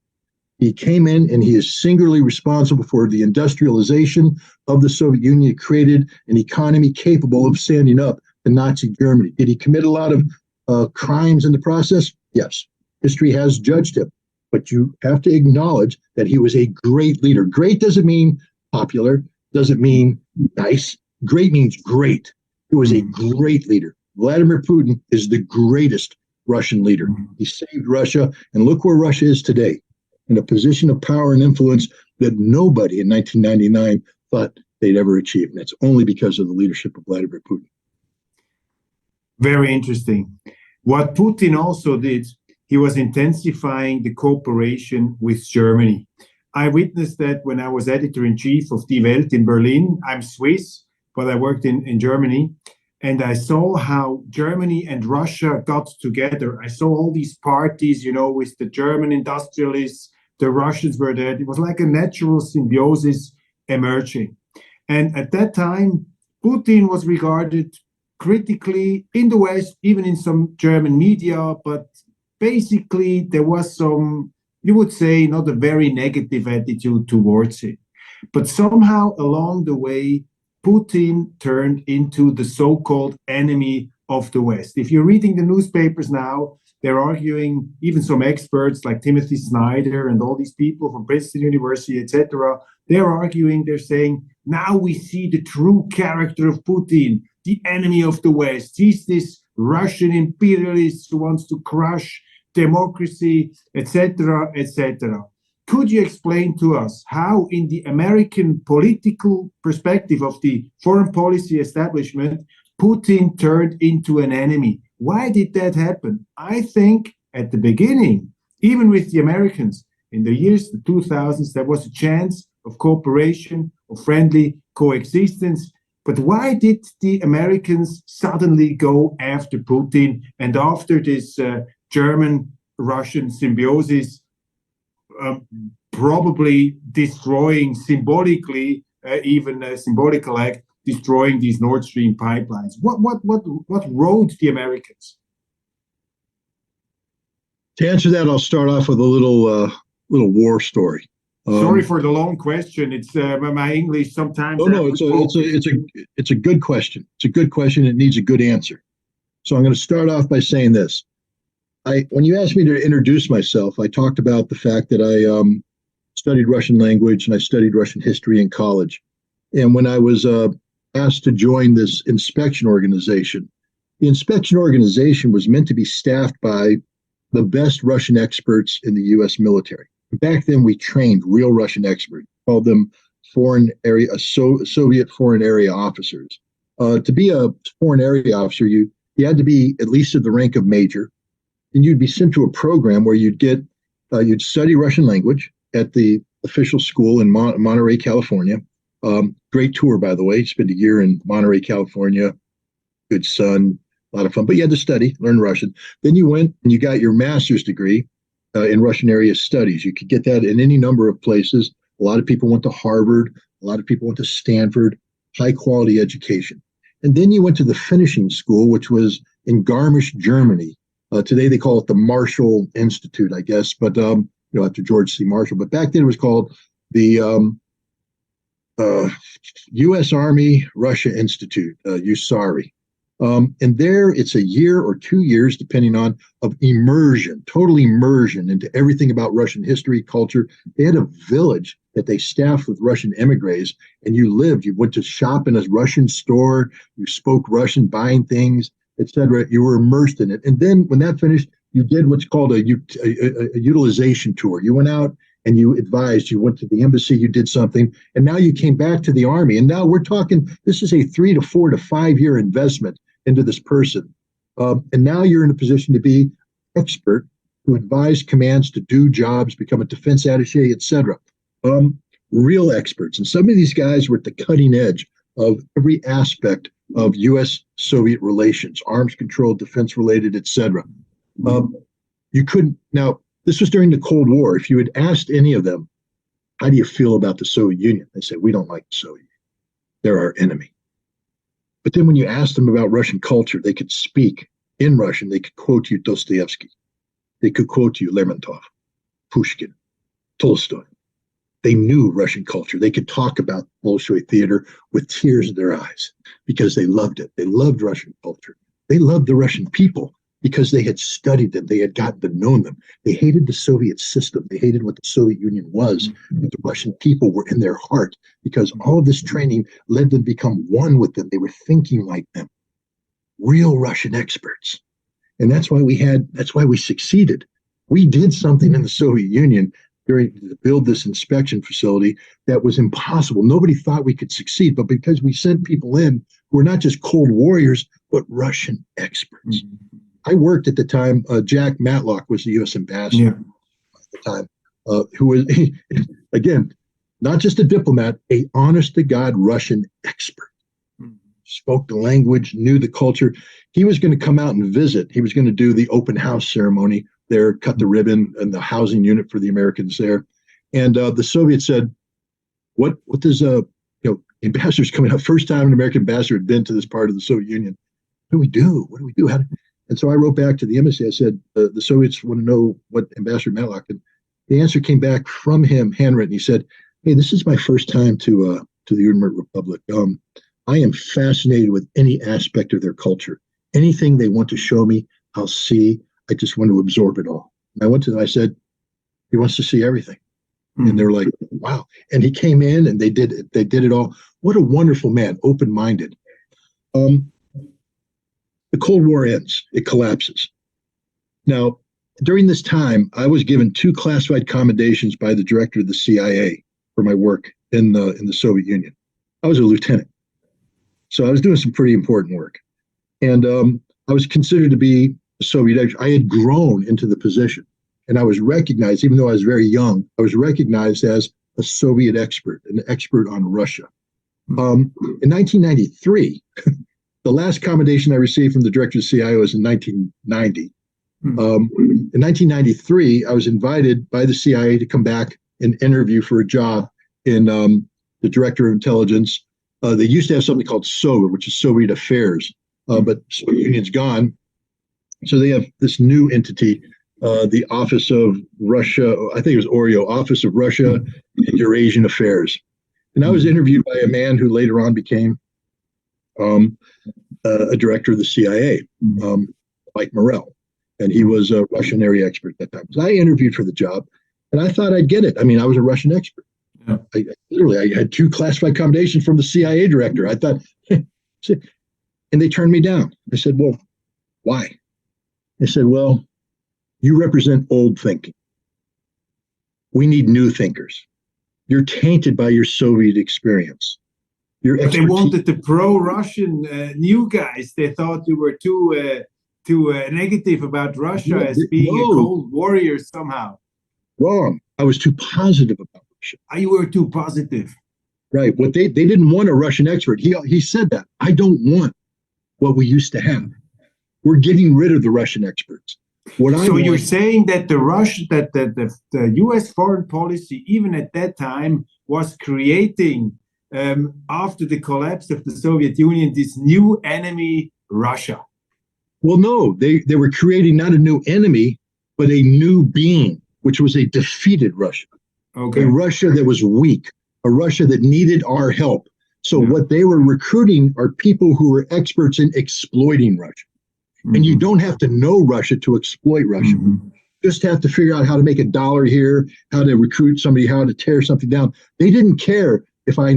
He came in and he is singularly responsible for the industrialization of the Soviet Union. He created an economy capable of standing up to Nazi Germany. Did he commit a lot of crimes in the process? Yes. History has judged him. But you have to acknowledge that he was a great leader. Great doesn't mean popular, doesn't mean nice. Great means great. He was a great leader. Vladimir Putin is the greatest Russian leader. He saved Russia, and look where Russia is today, in a position of power and influence that nobody in 1999 thought they'd ever achieve. And it's only because of the leadership of Vladimir Putin. Very interesting. What Putin also did, he was intensifying the cooperation with Germany. I witnessed that when I was editor-in-chief of Die Welt in Berlin. I'm Swiss, but I worked in Germany. And I saw how Germany and Russia got together. I saw all these parties, with the German industrialists, the Russians were there. It was like a natural symbiosis emerging. And at that time, Putin was regarded critically in the West, even in some German media, but basically there was some, you would say, not a very negative attitude towards it. But somehow along the way, Putin turned into the so-called enemy of the West. If you're reading the newspapers now, they're arguing, even some experts like Timothy Snyder and all these people from Princeton University, etc., they're arguing, they're saying, now we see the true character of Putin, the enemy of the West. He's this Russian imperialist who wants to crush democracy, etc., etc. Could you explain to us how, in the American political perspective of the foreign policy establishment, Putin turned into an enemy? Why did that happen? I think at the beginning, even with the Americans, in the years, the 2000s, there was a chance of cooperation, of friendly coexistence. But why did the Americans suddenly go after Putin and after this German-Russian symbiosis, probably destroying symbolically, even a symbolical act, destroying these Nord Stream pipelines? What rode the Americans? To answer that, I'll start off with a little war story. Sorry for the long question. It's my English sometimes. No, it's a good question. It's a good question. It needs a good answer. So I'm going to start off by saying this. When you asked me to introduce myself, I talked about the fact that I studied Russian language and I studied Russian history in college. And when I was asked to join this inspection organization, the inspection organization was meant to be staffed by the best Russian experts in the U.S. military. Back then, we trained real Russian experts, called them Soviet foreign area officers. To be a foreign area officer, you had to be at least at the rank of major, and you'd be sent to a program where you'd study Russian language at the official school in Monterey, California. Great tour, by the way. Spent a year in Monterey, California. Good sun, a lot of fun. But you had to study, learn Russian. Then you went and you got your master's degree in Russian area studies. You could get that in any number of places. A lot of people went to Harvard. A lot of people went to Stanford. High quality education. And then you went to the finishing school, which was in Garmisch, Germany. Today they call it the Marshall Institute, I guess, but after George C. Marshall. But back then it was called the U.S. Army Russia Institute, USARI. And there it's a year or 2 years, depending on, of immersion, total immersion into everything about Russian history, culture. They had a village that they staffed with Russian emigres, and you went to shop in a Russian store, you spoke Russian, buying things, etc. You were immersed in it. And then when that finished, you did what's called a utilization tour. You went out and you advised, you went to the embassy, you did something, and now you came back to the army. And now we're talking, this is a 3 to 4 to 5 year investment into this person. And now you're in a position to be expert, to advise commands to do jobs, become a defense attaché, etc. Real experts. And some of these guys were at the cutting edge of every aspect of U.S.-Soviet relations, arms control, defense related, etc. You couldn't, now, this was during the Cold War. If you had asked any of them, how do you feel about the Soviet Union? They said, we don't like the Soviet Union. They're our enemy. But then when you asked them about Russian culture, they could speak in Russian. They could quote you Dostoevsky. They could quote you Lermontov, Pushkin, Tolstoy. They knew Russian culture. They could talk about Bolshoi theater with tears in their eyes because they loved it. They loved Russian culture. They loved the Russian people because they had studied them. They had gotten to know them. They hated the Soviet system. They hated what the Soviet Union was. But the Russian people were in their heart because all of this training led them to become one with them. They were thinking like them. Real Russian experts. And that's why we succeeded. We did something in the Soviet Union to build this inspection facility that was impossible. Nobody thought we could succeed, but because we sent people in who were not just cold warriors, but Russian experts. I worked at the time, Jack Matlock was the U.S. ambassador at the time, who was, again, not just a diplomat, a honest-to-God Russian expert. Spoke the language, knew the culture. He was going to come out and visit. He was going to do the open house ceremony there, cut the ribbon and the housing unit for the Americans there. And the Soviets said, what does, ambassadors coming out, first time an American ambassador had been to this part of the Soviet Union. What do we do? What do we do? And so I wrote back to the embassy. I said, the Soviets want to know what Ambassador Matlock, and the answer came back from him, handwritten. He said, hey, this is my first time to the Udmurt Republic. I am fascinated with any aspect of their culture. Anything they want to show me, I'll see. I just want to absorb it all. And I went to them, I said, he wants to see everything. And they're like, wow. And he came in and they did it all. What a wonderful man, open-minded. The Cold War ends, it collapses. Now, during this time, I was given 2 classified commendations by the director of the CIA for my work in the Soviet Union. I was a lieutenant. So I was doing some pretty important work. And I was considered to be a Soviet expert. I had grown into the position. And I was recognized, even though I was very young, I was recognized as a Soviet expert, an expert on Russia. In 1993, the last commendation I received from the director of the CIA was in 1990. In 1993, I was invited by the CIA to come back and interview for a job in the director of intelligence. They used to have something called SOVA, which is Soviet Affairs, but Soviet Union's gone. So they have this new entity, the Office of Russia, I think it was Oreo, Office of Russia and Eurasian Affairs. And I was interviewed by a man who later on became a director of the CIA, Mike Morrell. And he was a Russian area expert at that time. So I interviewed for the job, and I thought I'd get it. I mean, I was a Russian expert. Yeah. I had 2 classified commendations from the CIA director. I thought, and they turned me down. I said, well, why? They said, well, you represent old thinking. We need new thinkers. You're tainted by your Soviet experience. But they wanted the pro-Russian new guys. They thought you were too negative about Russia as being a cold warrior somehow. Wrong. I was too positive about Russia. You were too positive. Right. What they didn't want a Russian expert. He said that. I don't want what we used to have. We're getting rid of the Russian experts. You're saying that the U.S. foreign policy, even at that time, was creating, after the collapse of the Soviet Union, this new enemy, Russia. Well, no, they were creating not a new enemy, but a new being, which was a defeated Russia. Okay. A Russia that was weak, a Russia that needed our help. So what they were recruiting are people who were experts in exploiting Russia. And you don't have to know Russia to exploit Russia. Just have to figure out how to make $1 here, how to recruit somebody, how to tear something down. They didn't care if I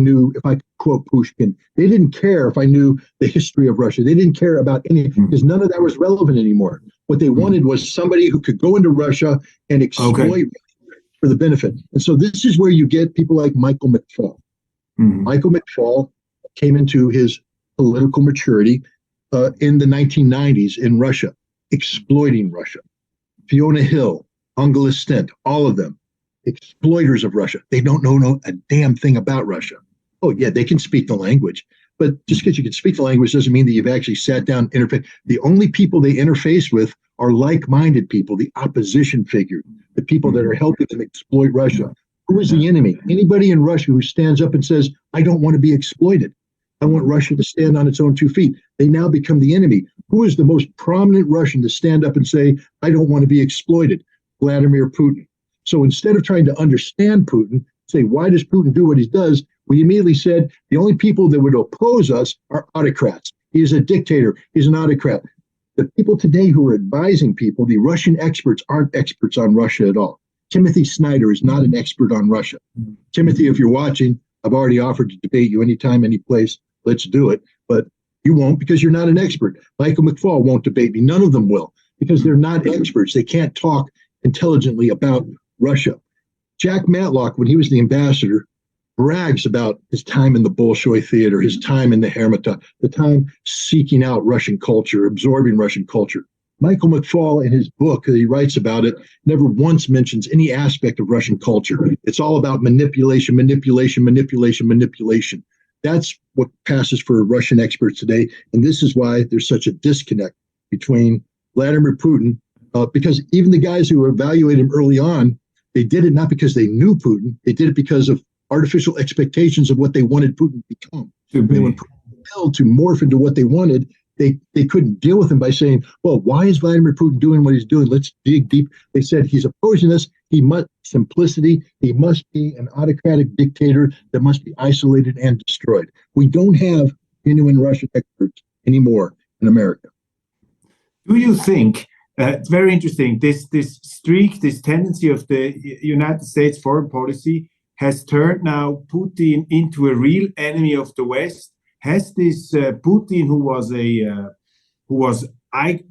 quote Pushkin. They didn't care if I knew the history of Russia. They didn't care about anything because none of that was relevant anymore. What they wanted was somebody who could go into Russia and exploit Russia. for the benefit. And so this is where you get people like Michael McFaul. Michael McFaul came into his political maturity in the 1990s in Russia, exploiting Russia. Fiona Hill, Angela Stent, all of them, exploiters of Russia. They don't know a damn thing about Russia. Oh, yeah, they can speak the language. But just because you can speak the language doesn't mean that you've actually sat down and interfaced. The only people they interface with are like-minded people, the opposition figure, the people that are helping them exploit Russia. Who is the enemy? Anybody in Russia who stands up and says, I don't want to be exploited. I want Russia to stand on its own 2 feet. They now become the enemy. Who is the most prominent Russian to stand up and say, I don't want to be exploited? Vladimir Putin. So instead of trying to understand Putin, say, why does Putin do what he does? We immediately said the only people that would oppose us are autocrats. He's a dictator. He's an autocrat. The people today who are advising people, the Russian experts, aren't experts on Russia at all. Timothy Snyder is not an expert on Russia. Timothy, if you're watching, I've already offered to debate you anytime, any place. Let's do it. But you won't because you're not an expert. Michael McFaul won't debate me. None of them will because they're not experts. They can't talk intelligently about Russia. Jack Matlock, when he was the ambassador, brags about his time in the Bolshoi theater, his time in the Hermitage, the time seeking out Russian culture, absorbing Russian culture. Michael McFaul, in his book that he writes about it, never once mentions any aspect of Russian culture. It's all about manipulation, manipulation, manipulation, manipulation. That's what passes for Russian experts today. And this is why there's such a disconnect between Vladimir Putin, because even the guys who evaluated him early on, they did it not because they knew Putin. They did it because of artificial expectations of what they wanted Putin to become. And when Putin failed to morph into what they wanted, they couldn't deal with him by saying, well, why is Vladimir Putin doing what he's doing? Let's dig deep. They said he's opposing us. He must simplicity. He must be an autocratic dictator that must be isolated and destroyed. We don't have genuine Russian experts anymore in America. Do you think, it's very interesting, this streak, this tendency of the United States foreign policy has turned now Putin into a real enemy of the West? Has this Putin, I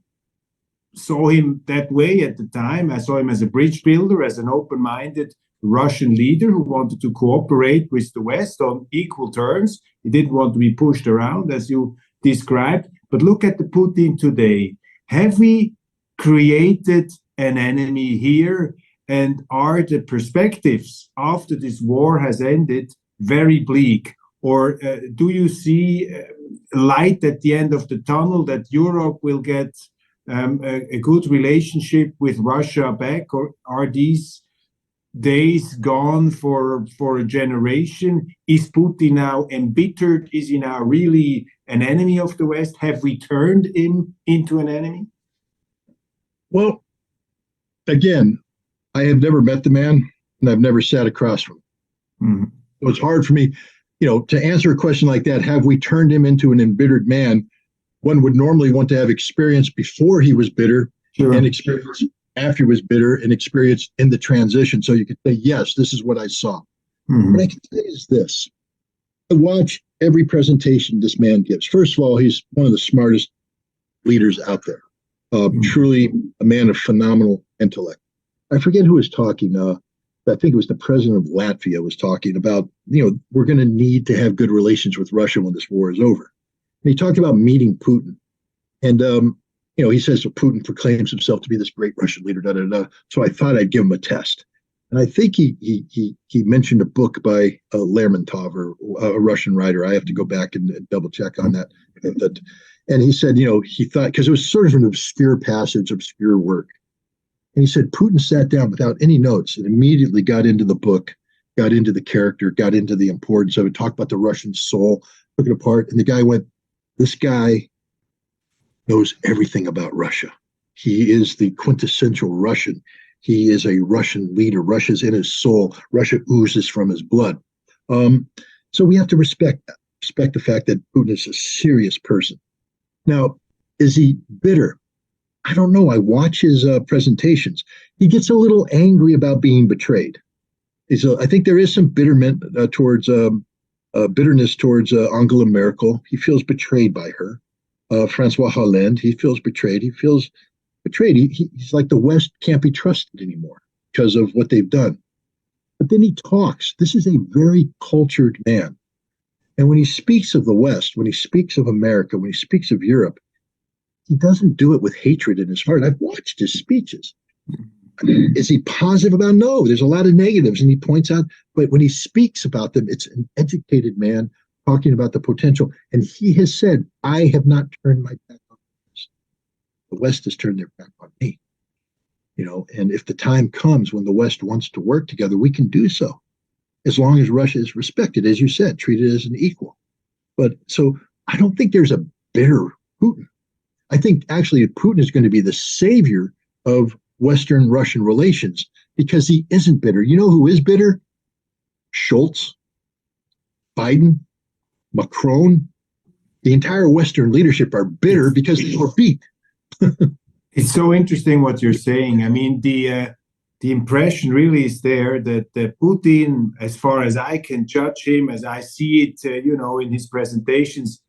saw him that way at the time. I saw him as a bridge builder, as an open-minded Russian leader who wanted to cooperate with the West on equal terms. He didn't want to be pushed around, as you described. But look at the Putin today. Have we created an enemy here? And are the perspectives after this war has ended very bleak? Or do you see light at the end of the tunnel that Europe will get a good relationship with Russia back? Or are these days gone for a generation? Is Putin now embittered? Is he now really an enemy of the West? Have we turned him into an enemy? Well, again, I have never met the man and I've never sat across from him. So it's hard for me, to answer a question like that. Have we turned him into an embittered man? One would normally want to have experience before he was bitter, sure, and experience after he was bitter, and experience in the transition. So you could say, yes, this is what I saw. What I can say is this. I watch every presentation this man gives. First of all, he's one of the smartest leaders out there. Truly a man of phenomenal intellect. I forget who was talking. I think it was the president of Latvia was talking about, we're going to need to have good relations with Russia when this war is over. And he talked about meeting Putin. And, he says, so Putin proclaims himself to be this great Russian leader, da, da, da. So I thought I'd give him a test. And I think he mentioned a book by Lermontov, or a Russian writer. I have to go back and double check on that. And he said, he thought, because it was sort of an obscure passage, obscure work. And he said, Putin sat down without any notes and immediately got into the book, got into the character, got into the importance of it, talked about the Russian soul, took it apart. And the guy went, this guy knows everything about Russia. He is the quintessential Russian. He is a Russian leader. Russia's in his soul. Russia oozes from his blood. So we have to respect that, respect the fact that Putin is a serious person. Now, is he bitter? I don't know. I watch his presentations. He gets a little angry about being betrayed. I think there is some bitterness towards Angela Merkel. He feels betrayed by her. Francois Hollande, he feels betrayed. He feels betrayed. He's like the West can't be trusted anymore because of what they've done. But then he talks. This is a very cultured man. And when he speaks of the West, when he speaks of America, when he speaks of Europe, he doesn't do it with hatred in his heart. I've watched his speeches. Is he positive about? No, there's a lot of negatives, and he points out, but when he speaks about them, it's an educated man talking about the potential. And he has said, I have not turned my back on this. The West has turned their back on me. And if the time comes when the West wants to work together, we can do so, as long as Russia is respected, as you said, treated as an equal. But so I don't think there's a bitter Putin. I think actually Putin is going to be the savior of Western Russian relations, because he isn't bitter. You know who is bitter? Schultz, Biden, Macron. The entire Western leadership are bitter because they were beat. It's so interesting what you're saying. I mean, the impression really is there that Putin, as far as I can judge him, as I see it, in his presentations,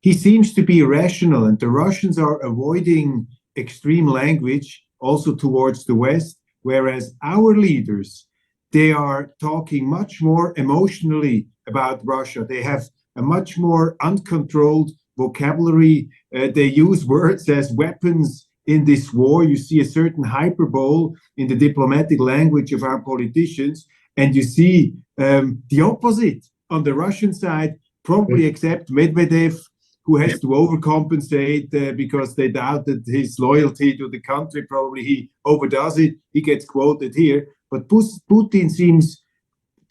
he seems to be rational, and the Russians are avoiding extreme language also towards the West, whereas our leaders, they are talking much more emotionally about Russia. They have a much more uncontrolled vocabulary. They use words as weapons in this war. You see a certain hyperbole in the diplomatic language of our politicians, and you see the opposite on the Russian side, probably except Medvedev, who has to overcompensate because they doubted his loyalty to the country. Probably he overdoes it. He gets quoted here. But Putin seems,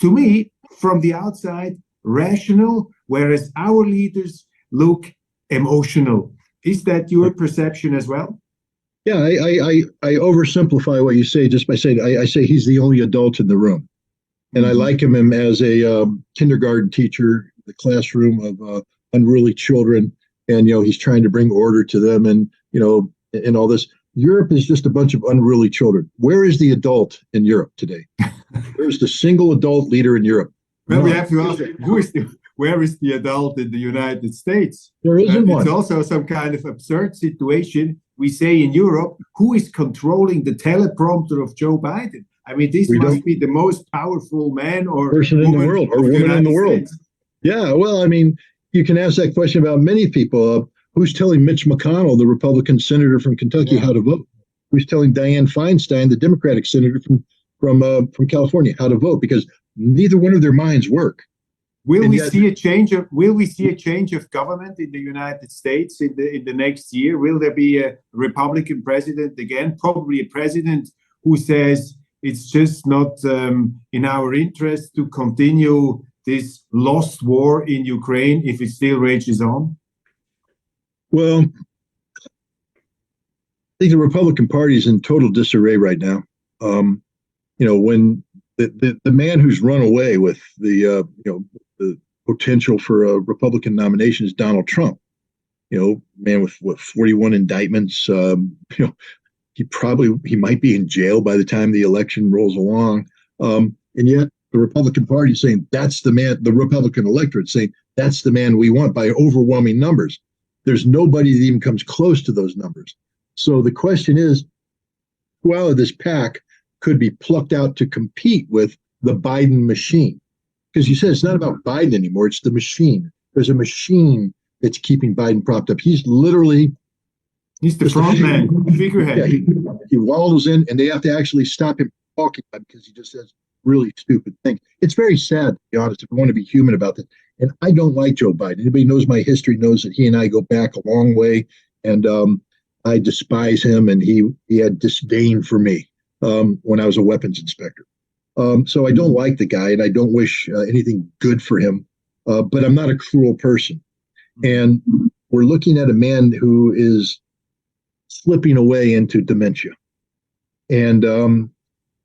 to me, from the outside, rational, whereas our leaders look emotional. Is that your perception as well? Yeah, I oversimplify what you say just by saying I say he's the only adult in the room. And I like him as a kindergarten teacher, the classroom of unruly children, and he's trying to bring order to them, and and all this. Europe is just a bunch of unruly children. Where is the adult in Europe today? Where's the single adult leader in Europe? Well, we have to ask, where is the adult in the United States? There isn't one. It's also some kind of absurd situation. We say in Europe, who is controlling the teleprompter of Joe Biden? I mean, this must be the most powerful man or person in the world, or woman in the world. Yeah, well, I mean, you can ask that question about many people. Who's telling Mitch McConnell, the Republican senator from Kentucky, how to vote? Who's telling Dianne Feinstein, the Democratic senator from California, how to vote? Because neither one of their minds work. Will we see a change of government in the United States in the next year? Will there be a Republican president again? Probably a president who says it's just not in our interest to continue this lost war in Ukraine if it still rages on? Well, I think the Republican Party is in total disarray right now. When the man who's run away with the potential for a Republican nomination is Donald Trump. Man with 41 indictments. He might be in jail by the time the election rolls along. And yet the Republican Party is saying that's the man. The Republican electorate saying that's the man we want by overwhelming numbers. There's nobody that even comes close to those numbers. So the question is, who out of this pack could be plucked out to compete with the Biden machine? Because you said it's not about Biden anymore, it's the machine. There's a machine that's keeping Biden propped up. He's the front man, figurehead. Yeah, he waddles in, and they have to actually stop him talking because he just says really stupid things. It's very sad, to be honest, if we want to be human about this. And I don't like Joe Biden. Anybody knows my history knows that he and I go back a long way, and I despise him, and he had disdain for me when I was a weapons inspector. So I don't like the guy, and I don't wish anything good for him, but I'm not a cruel person. And we're looking at a man who is slipping away into dementia. And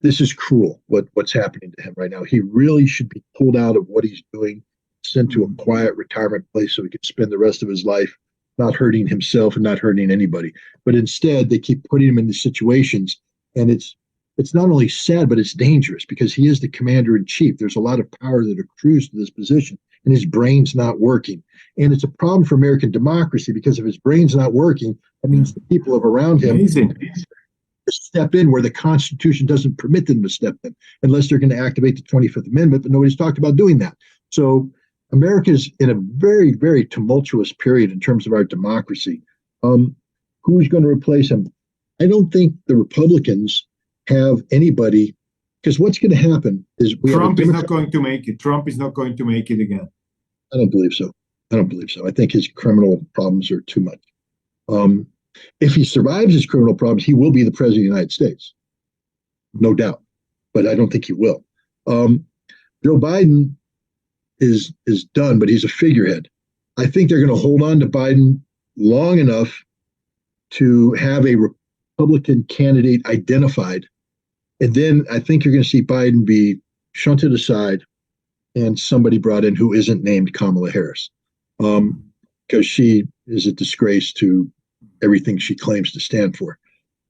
this is cruel, what's happening to him right now. He really should be pulled out of what he's doing, sent to a quiet retirement place so he can spend the rest of his life not hurting himself and not hurting anybody. But instead, they keep putting him in these situations, and it's not only sad, but it's dangerous because he is the commander-in-chief. There's a lot of power that accrues to this position, and his brain's not working. And it's a problem for American democracy because if his brain's not working, that means the people around him to step in where the Constitution doesn't permit them to step in, unless they're going to activate the 25th Amendment, but nobody's talked about doing that. So America's in a very, very tumultuous period in terms of our democracy. Who's going to replace him? I don't think the Republicans have anybody, because what's going to happen is Trump is not going to make it. Trump is not going to make it again. I don't believe so. I think his criminal problems are too much. If he survives his criminal problems, he will be the president of the United States, no doubt. But I don't think he will. Joe Biden is done, but he's a figurehead. I think they're going to hold on to Biden long enough to have a Republican candidate identified. And then I think you're going to see Biden be shunted aside and somebody brought in who isn't named Kamala Harris, because she is a disgrace to everything she claims to stand for.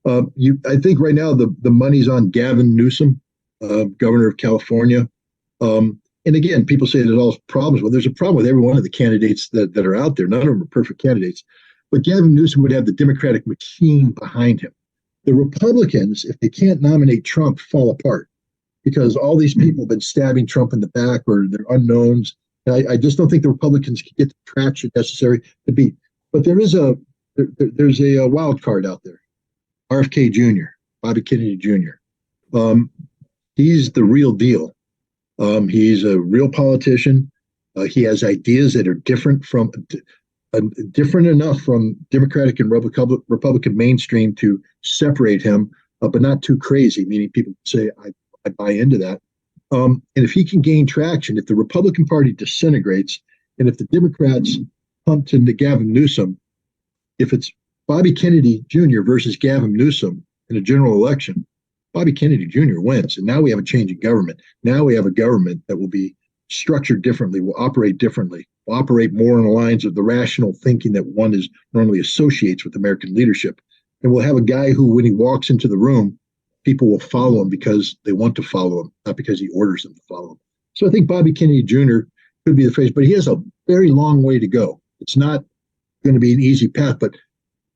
I think right now the money's on Gavin Newsom, governor of California. And again, people say there's all problems. Well, there's a problem with every one of the candidates that are out there. None of them are perfect candidates. But Gavin Newsom would have the Democratic machine behind him. The Republicans, if they can't nominate Trump, fall apart, because all these people have been stabbing Trump in the back, or they're unknowns. And I just don't think the Republicans can get the traction necessary to beat. But there's a wild card out there, RFK Jr., Bobby Kennedy Jr. He's the real deal. He's a real politician. He has ideas that are different enough from Democratic and Republican mainstream to separate him, but not too crazy, meaning people say, I buy into that. And if he can gain traction, if the Republican Party disintegrates, and if the Democrats pump into Gavin Newsom, if it's Bobby Kennedy Jr. versus Gavin Newsom in a general election, Bobby Kennedy Jr. wins. And now we have a change in government. Now we have a government that will be structured differently, will operate differently, will operate more on the lines of the rational thinking that one is normally associates with American leadership. And we'll have a guy who, when he walks into the room, people will follow him because they want to follow him, not because he orders them to follow him. So I think Bobby Kennedy Jr. could be the face, but he has a very long way to go. It's not going to be an easy path, but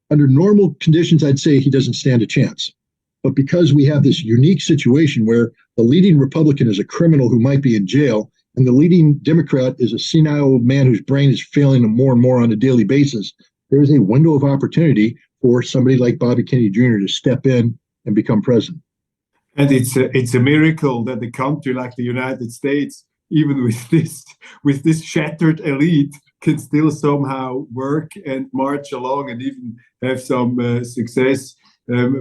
under normal conditions, I'd say he doesn't stand a chance. But because we have this unique situation where the leading Republican is a criminal who might be in jail, and the leading Democrat is a senile old man whose brain is failing him more and more on a daily basis, there is a window of opportunity for somebody like Bobby Kennedy Jr. to step in and become president. And it's a miracle that a country like the United States, even with this shattered elite, can still somehow work and march along and even have some success.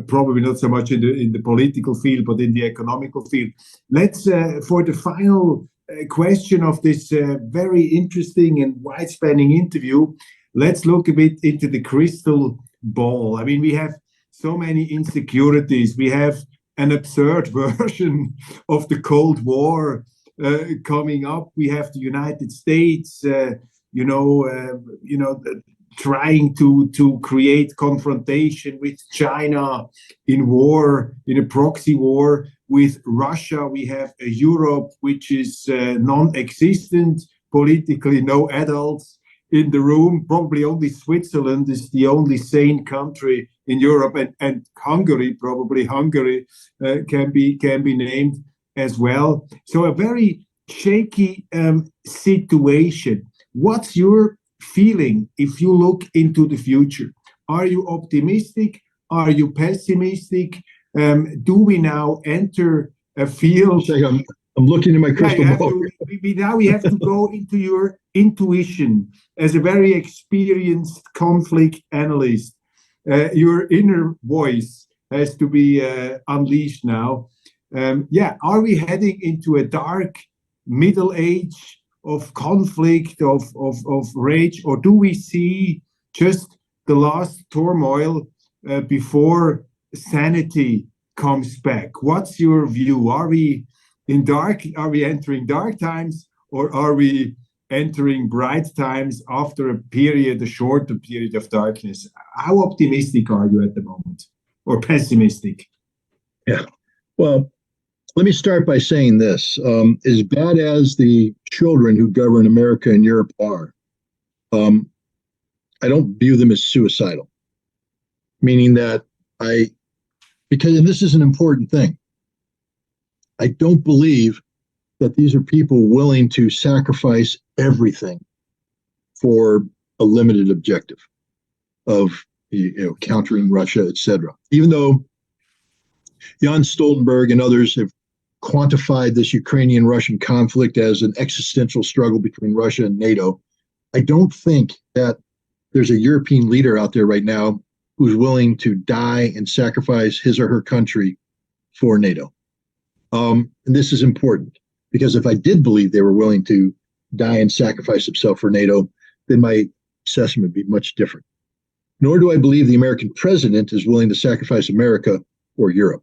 Probably not so much in the political field, but in the economical field. Let's for the final question of this very interesting and wide-spanning interview, let's look a bit into the crystal ball. I mean, we have so many insecurities. We have an absurd version of the Cold War coming up. We have the United States, trying to create confrontation with China in war, in a proxy war with Russia. We have a Europe which is non-existent politically, no adults in the room. Probably only Switzerland is the only sane country in Europe, and Hungary can be named as well. So a very shaky situation. What's your feeling if you look into the future? Are you optimistic? Are you pessimistic? Do we now enter a field? I'm looking at my crystal ball. Now we have to go into your intuition as a very experienced conflict analyst. Your inner voice has to be unleashed now. Are we heading into a dark middle age of conflict, of rage, or do we see just the last turmoil before sanity comes back? What's your view? Are we entering dark times, or are we entering bright times after a shorter period of darkness? How optimistic are you at the moment, or pessimistic? Yeah, well, let me start by saying this. As bad as the children who govern America and Europe are, I don't view them as suicidal, meaning that Because, and this is an important thing, I don't believe that these are people willing to sacrifice everything for a limited objective of countering Russia, etc. Even though Jan Stoltenberg and others have quantified this Ukrainian-Russian conflict as an existential struggle between Russia and NATO, I don't think that there's a European leader out there right now who's willing to die and sacrifice his or her country for NATO. And this is important, because if I did believe they were willing to die and sacrifice themselves for NATO, then my assessment would be much different. Nor do I believe the American president is willing to sacrifice America or Europe.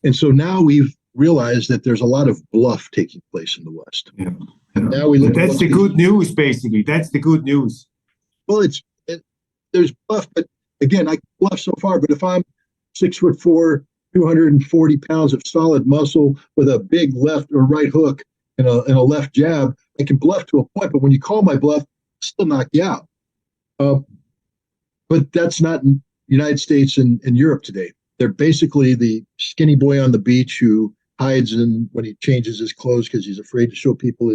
And so now we've realized that there's a lot of bluff taking place in the West. Yeah. And now we look that's the good news, basically. That's the good news. Well, there's bluff, but again, I can bluff so far. But if I'm 6'4", 240 pounds of solid muscle with a big left or right hook and a left jab, I can bluff to a point. But when you call my bluff, I'll still knock you out. But that's not in the United States and Europe today. They're basically the skinny boy on the beach who hides when he changes his clothes because he's afraid to show people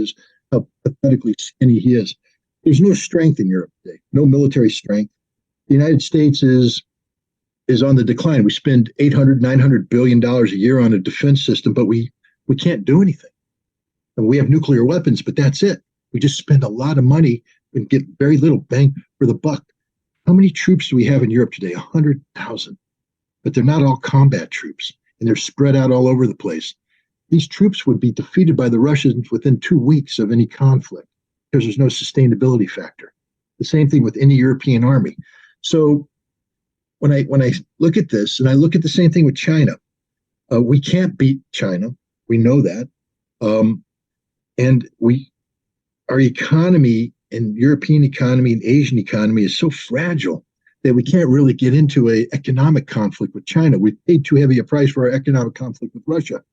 how pathetically skinny he is. There's no strength in Europe today, no military strength. The United States is on the decline. We spend $800-900 billion a year on a defense system, but we can't do anything. And we have nuclear weapons, but that's it. We just spend a lot of money and get very little bang for the buck. How many troops do we have in Europe today? 100,000. But they're not all combat troops, and they're spread out all over the place. These troops would be defeated by the Russians within 2 weeks of any conflict because there's no sustainability factor. The same thing with any European army. So when I look at this, and I look at the same thing with China, we can't beat China. We know that. And our economy and European economy and Asian economy is so fragile that we can't really get into an economic conflict with China. We've paid too heavy a price for our economic conflict with Russia.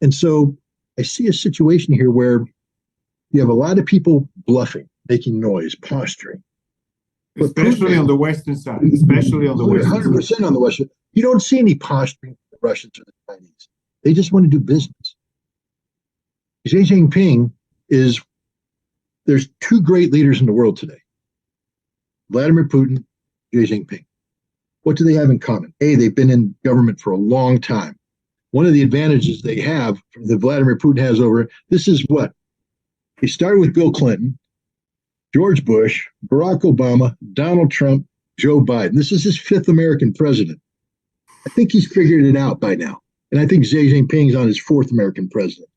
And so I see a situation here where you have a lot of people bluffing, making noise, posturing. Especially on the Western side. Especially on the Western 100% side. on the Western. You don't see any posturing from the Russians or the Chinese. They just want to do business. Xi Jinping there's two great leaders in the world today. Vladimir Putin, Xi Jinping. What do they have in common? A, they've been in government for a long time. One of the advantages they have that Vladimir Putin has over this is what? He started with Bill Clinton, George Bush, Barack Obama, Donald Trump, Joe Biden. This is his fifth American president. I think he's figured it out by now. And I think Xi Jinping's on his fourth American president.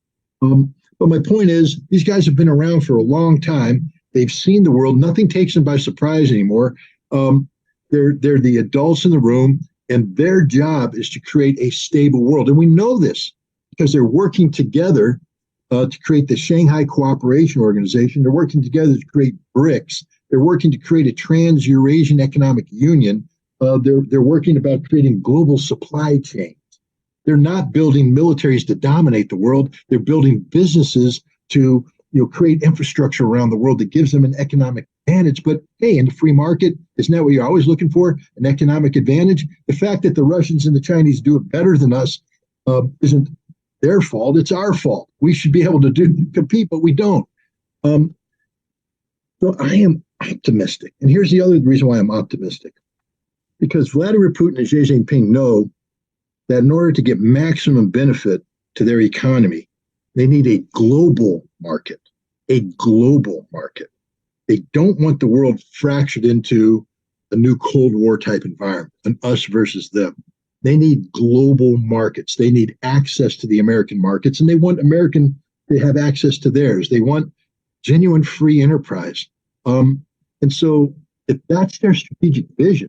But my point is, these guys have been around for a long time. They've seen the world. Nothing takes them by surprise anymore. They're the adults in the room, and their job is to create a stable world. And we know this because they're working together to create the Shanghai Cooperation Organization. They're working together to create BRICS. They're working to create a Trans-Eurasian Economic Union. They're working about creating global supply chains. They're not building militaries to dominate the world. They're building businesses to create infrastructure around the world that gives them an economic advantage. But hey, in the free market, isn't that what you're always looking for? An economic advantage? The fact that the Russians and the Chinese do it better than us isn't their fault. It's our fault. We should be able to compete, but we don't. So I am optimistic. And here's the other reason why I'm optimistic. Because Vladimir Putin and Xi Jinping know that in order to get maximum benefit to their economy, they need a global market, a global market. They don't want the world fractured into a new Cold War type environment, an us versus them. They need global markets. They need access to the American markets, and they want American to have access to theirs. They want genuine free enterprise. And so if that's their strategic vision,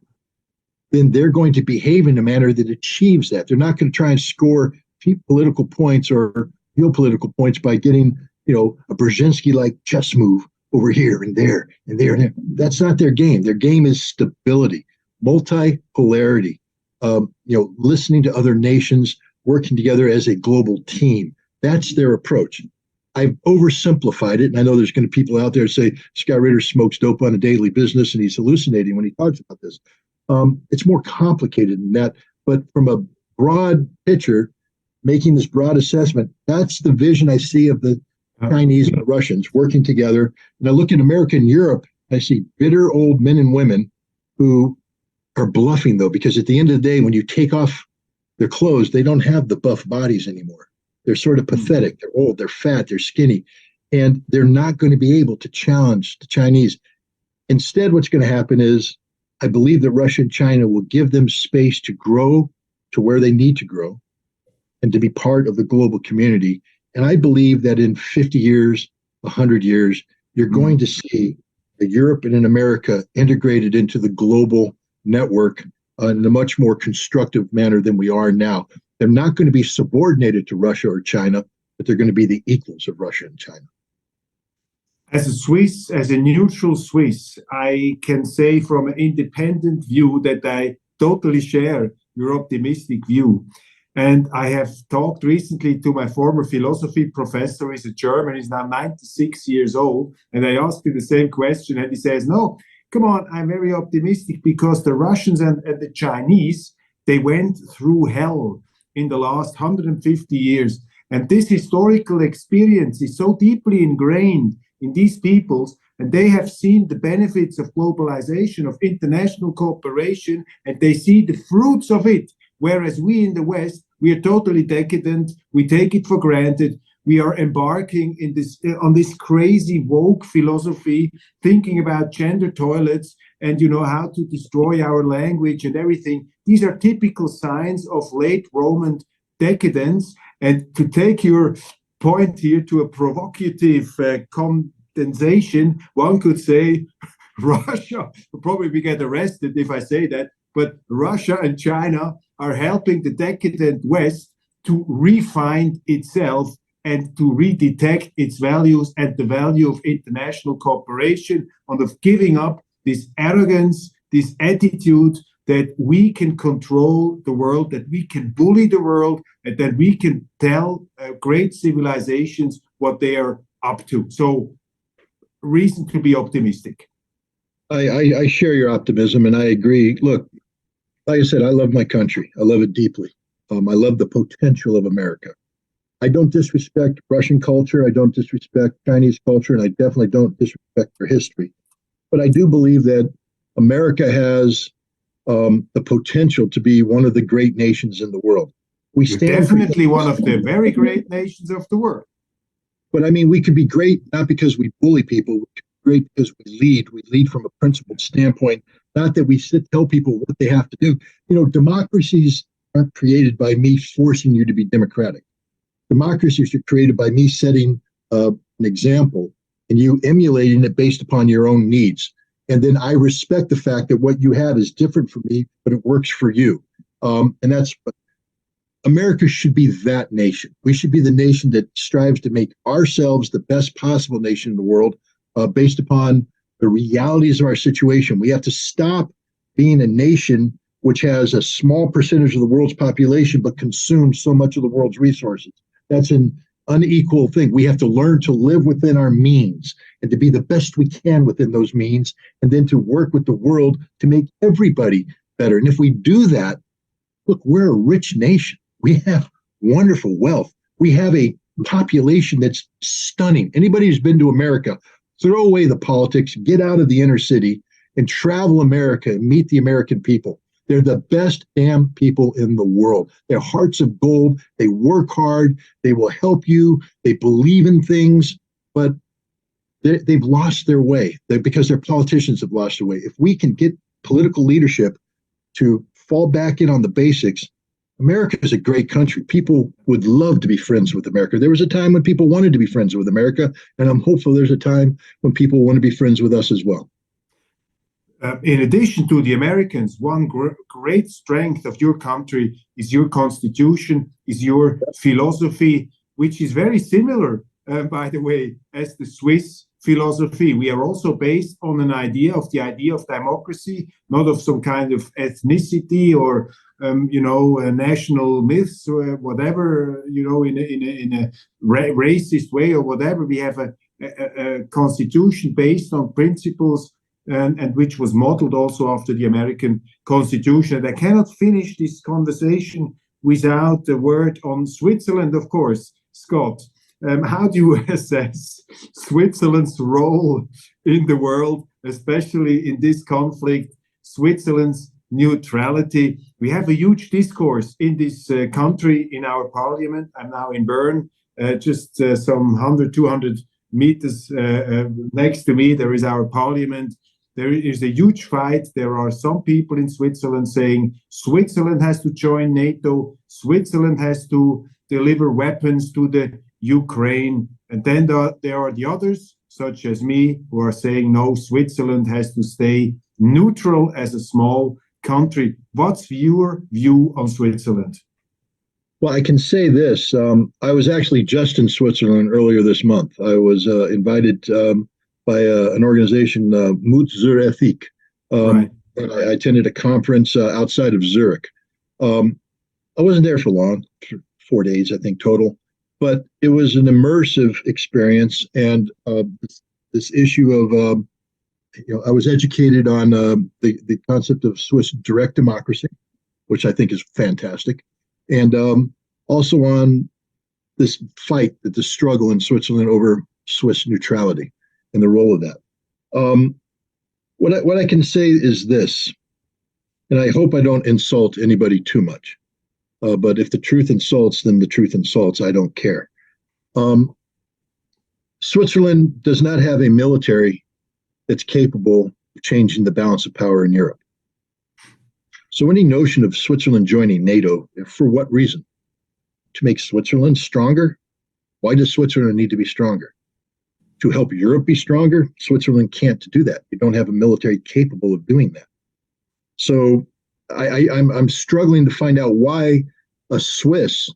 then they're going to behave in a manner that achieves that. They're not going to try and score cheap political points or geopolitical points by getting, a Brzezinski-like chess move over here and there and there and there. That's not their game. Their game is stability, multipolarity, listening to other nations, working together as a global team. That's their approach. I've oversimplified it, and I know there's going to be people out there say Scott Ritter smokes dope on a daily business and he's hallucinating when he talks about this. It's more complicated than that, But from a broad picture, making this broad assessment, that's the vision I see of the Chinese and the Russians working together. And I look at America and Europe, I see bitter old men and women who are bluffing, though, because at the end of the day, when you take off their clothes, they don't have the buff bodies anymore. They're sort of pathetic. They're old, they're fat, they're skinny, and they're not going to be able to challenge the Chinese. Instead, what's going to happen is I believe that Russia and China will give them space to grow to where they need to grow and to be part of the global community. And I believe that in 50 years, 100 years, you're going to see Europe and in America integrated into the global network in a much more constructive manner than we are now. They're not going to be subordinated to Russia or China, but they're going to be the equals of Russia and China. As a Swiss, as a neutral Swiss, I can say from an independent view that I totally share your optimistic view. And I have talked recently to my former philosophy professor. He's a German, he's now 96 years old. And I asked him the same question, and he says, no, come on, I'm very optimistic because the Russians and the Chinese, they went through hell in the last 150 years. And this historical experience is so deeply ingrained in these peoples, and they have seen the benefits of globalization, of international cooperation, and they see the fruits of it. Whereas we in the West, we are totally decadent. We take it for granted. We are embarking in this on this crazy woke philosophy, thinking about gender toilets and how to destroy our language and everything. These are typical signs of late Roman decadence. And to take your point here to a provocative condensation, one could say Russia will probably get arrested if I say that, but Russia and China are helping the decadent West to refine itself and to redetect its values and the value of international cooperation, and of giving up this arrogance, this attitude that we can control the world, that we can bully the world, and that we can tell great civilizations what they are up to. So, reason to be optimistic. I share your optimism, and I agree. Look, like I said, I love my country. I love it deeply. I love the potential of America. I don't disrespect Russian culture. I don't disrespect Chinese culture, and I definitely don't disrespect their history. But I do believe that America has the potential to be one of the great nations in the world. We're definitely one of the very great nations of the world. But I mean, we could be great not because we bully people. We could be great because we lead. We lead from a principled standpoint, not that we tell people what they have to do. Democracies aren't created by me forcing you to be democratic. Democracies are created by me setting an example and you emulating it based upon your own needs. And then I respect the fact that what you have is different from me, but it works for you. And that's America should be that nation. We should be the nation that strives to make ourselves the best possible nation in the world based upon the realities of our situation. We have to stop being a nation which has a small percentage of the world's population but consumes so much of the world's resources. That's an unequal thing. We have to learn to live within our means and to be the best we can within those means, and then to work with the world to make everybody better. And if we do that, look, we're a rich nation. We have wonderful wealth. We have a population that's stunning. Anybody who's been to America, throw away the politics, get out of the inner city and travel America and meet the American people. They're the best damn people in the world. They're hearts of gold. They work hard. They will help you. They believe in things, but they've lost their way because their politicians have lost their way. If we can get political leadership to fall back in on the basics, America is a great country. People would love to be friends with America. There was a time when people wanted to be friends with America, and I'm hopeful there's a time when people want to be friends with us as well. In addition to the Americans, one great strength of your country is your constitution, is your philosophy, which is very similar, by the way, as the Swiss philosophy. We are also based on the idea of democracy, not of some kind of ethnicity or national myths or whatever, in a racist way or whatever. We have a constitution based on principles and which was modeled also after the American Constitution. And I cannot finish this conversation without the word on Switzerland, of course. Scott, how do you assess Switzerland's role in the world, especially in this conflict, Switzerland's neutrality? We have a huge discourse in this country, in our parliament. I'm now in Bern, just some 100, 200 meters next to me. There is our parliament. There is a huge fight. There are some people in Switzerland saying Switzerland has to join NATO. Switzerland has to deliver weapons to the Ukraine. And then there are the others, such as me, who are saying, no, Switzerland has to stay neutral as a small country. What's your view on Switzerland? Well, I can say this. I was actually just in Switzerland earlier this month. I was invited by an organization, Mut zur Ethik. Right. I attended a conference outside of Zurich. I wasn't there for long, 4 days, I think, total. But it was an immersive experience. And this issue of, I was educated on the concept of Swiss direct democracy, which I think is fantastic. And also on this fight, the struggle in Switzerland over Swiss neutrality and the role of that. What I can say is this, and I hope I don't insult anybody too much, but if the truth insults, then the truth insults. I don't care. Switzerland does not have a military that's capable of changing the balance of power in Europe. So any notion of Switzerland joining NATO, for what reason? To make Switzerland stronger? Why does Switzerland need to be stronger? To help Europe be stronger? Switzerland can't do that. You don't have a military capable of doing that. So I'm struggling to find out why a Swiss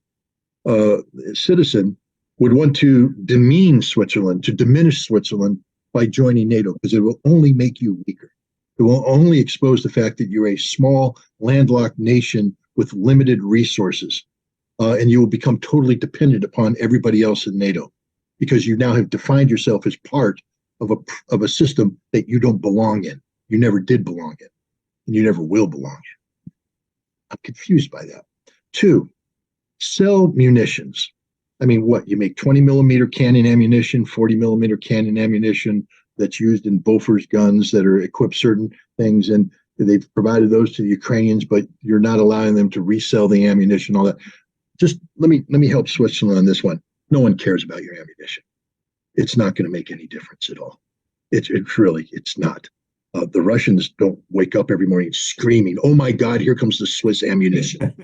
citizen would want to demean Switzerland, to diminish Switzerland by joining NATO, because it will only make you weaker. It will only expose the fact that you're a small, landlocked nation with limited resources, and you will become totally dependent upon everybody else in NATO, because you now have defined yourself as part of a system that you don't belong in. You never did belong in, and you never will belong in. I'm confused by that. 2, sell munitions. I mean, what? You make 20 millimeter cannon ammunition, 40 millimeter cannon ammunition that's used in Bofors guns that are equipped certain things, and they've provided those to the Ukrainians, but you're not allowing them to resell the ammunition, all that. Just let me help Switzerland on this one. No one cares about your ammunition. It's not going to make any difference at all. It's not. The Russians don't wake up every morning screaming, "Oh my God, here comes the Swiss ammunition."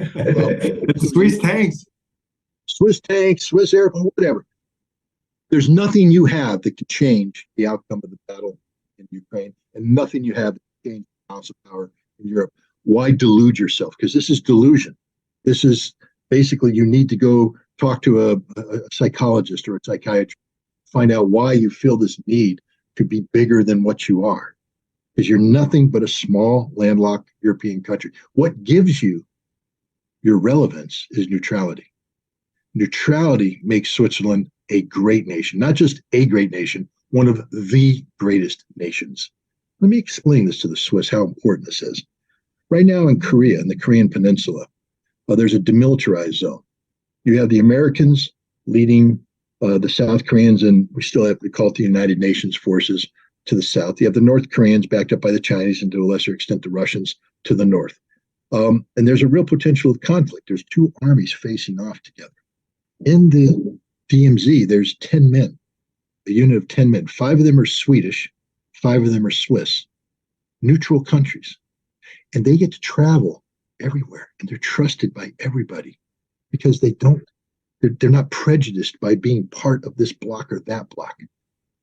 Swiss tanks. Swiss tanks, Swiss airplane, whatever. There's nothing you have that can change the outcome of the battle in Ukraine, and nothing you have that can change the balance of power in Europe. Why delude yourself? Because this is delusion. This is basically, you need to go talk to a psychologist or a psychiatrist, find out why you feel this need to be bigger than what you are. Because you're nothing but a small, landlocked European country. What gives you your relevance is neutrality. Neutrality makes Switzerland a great nation, not just a great nation, one of the greatest nations. Let me explain this to the Swiss, how important this is. Right now in Korea, in the Korean Peninsula, there's a demilitarized zone. You have the Americans leading the South Koreans, and we still have to call it the United Nations forces to the south. You have the North Koreans backed up by the Chinese, and to a lesser extent the Russians to the north. And there's a real potential of conflict. There's 2 armies facing off together. In the DMZ, there's 10 men, a unit of 10 men. 5 of them are Swedish, 5 of them are Swiss, neutral countries. And they get to travel everywhere, and they're trusted by everybody because they're not prejudiced by being part of this block or that block.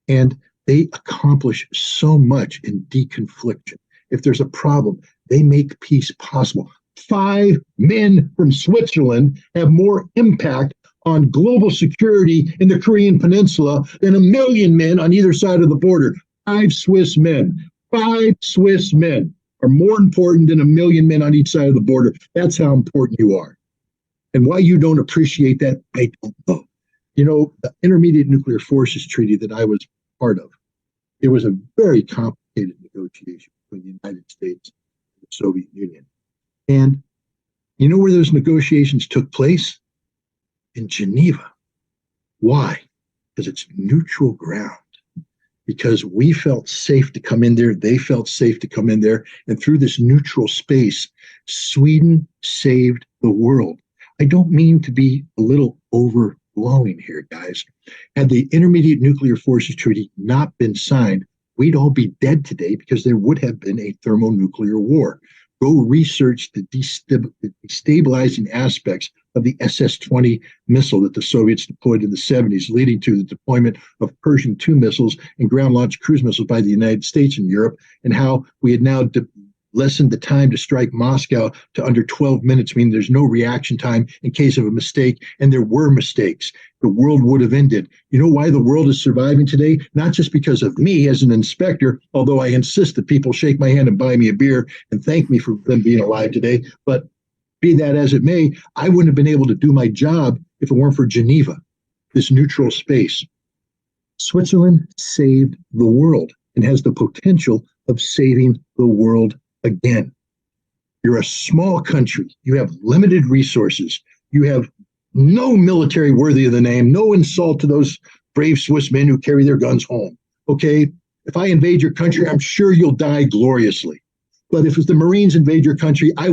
And they accomplish so much in deconfliction. If there's a problem, they make peace possible. 5 men from Switzerland have more impact on global security in the Korean Peninsula than 1 million men on either side of the border. 5 Swiss men. 5 Swiss men are more important than 1 million men on each side of the border. That's how important you are. And why you don't appreciate that, I don't know. You know, the Intermediate Nuclear Forces Treaty that I was part of, it was a very complicated negotiation between the United States and the Soviet Union. And you know where those negotiations took place? In Geneva. Why? Because it's neutral ground. Because we felt safe to come in there, they felt safe to come in there, and through this neutral space, Sweden saved the world. I don't mean to be a little overblowing here, guys. Had the Intermediate Nuclear Forces Treaty not been signed, we'd all be dead today because there would have been a thermonuclear war. Go research the destabilizing aspects of the SS-20 missile that the Soviets deployed in the 70s, leading to the deployment of Pershing II missiles and ground-launched cruise missiles by the United States and Europe, and how we had now lessened the time to strike Moscow to under 12 minutes, meaning there's no reaction time in case of a mistake, and there were mistakes. The world would have ended. You know why the world is surviving today? Not just because of me as an inspector, although I insist that people shake my hand and buy me a beer and thank me for them being alive today, but be that as it may, I wouldn't have been able to do my job if it weren't for Geneva, this neutral space. Switzerland saved the world and has the potential of saving the world again. You're a small country. You have limited resources. You have no military worthy of the name, no insult to those brave Swiss men who carry their guns home. Okay, if I invade your country, I'm sure you'll die gloriously. But if the Marines invade your country, we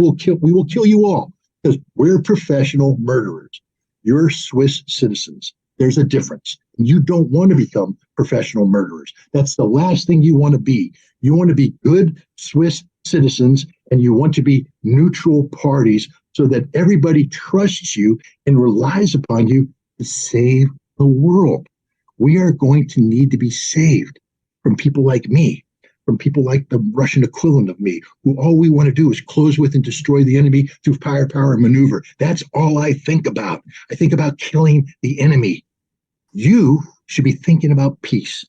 will kill you all because we're professional murderers. You're Swiss citizens. There's a difference. You don't want to become professional murderers. That's the last thing you want to be. You want to be good Swiss citizens, and you want to be neutral parties so that everybody trusts you and relies upon you to save the world. We are going to need to be saved from people like me, from people like the Russian equivalent of me, who all we want to do is close with and destroy the enemy through firepower and maneuver. That's all I think about. I think about killing the enemy. You should be thinking about peace.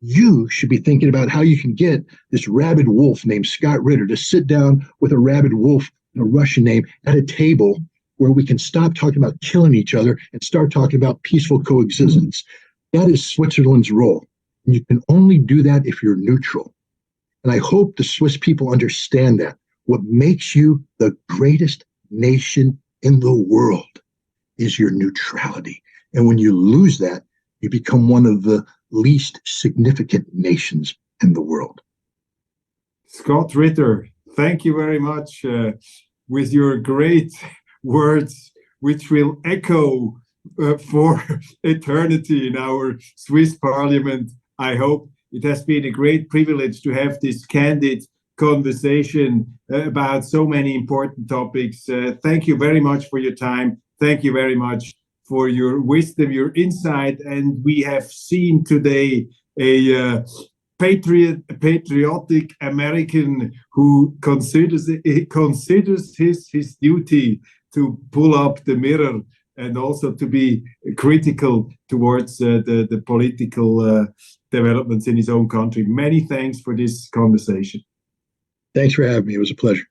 You should be thinking about how you can get this rabid wolf named Scott Ritter to sit down with a rabid wolf, a Russian name, at a table where we can stop talking about killing each other and start talking about peaceful coexistence. That is Switzerland's role. And you can only do that if you're neutral. And I hope the Swiss people understand that. What makes you the greatest nation in the world is your neutrality. And when you lose that, you become one of the least significant nations in the world. Scott Ritter, thank you very much with your great words, which will echo for eternity in our Swiss parliament. I hope it has been a great privilege to have this candid conversation about so many important topics. Thank you very much for your time. Thank you very much for your wisdom, your insight. And we have seen today a patriotic American who considers his duty to pull up the mirror and also to be critical towards the political developments in his own country. Many thanks for this conversation. Thanks for having me. It was a pleasure.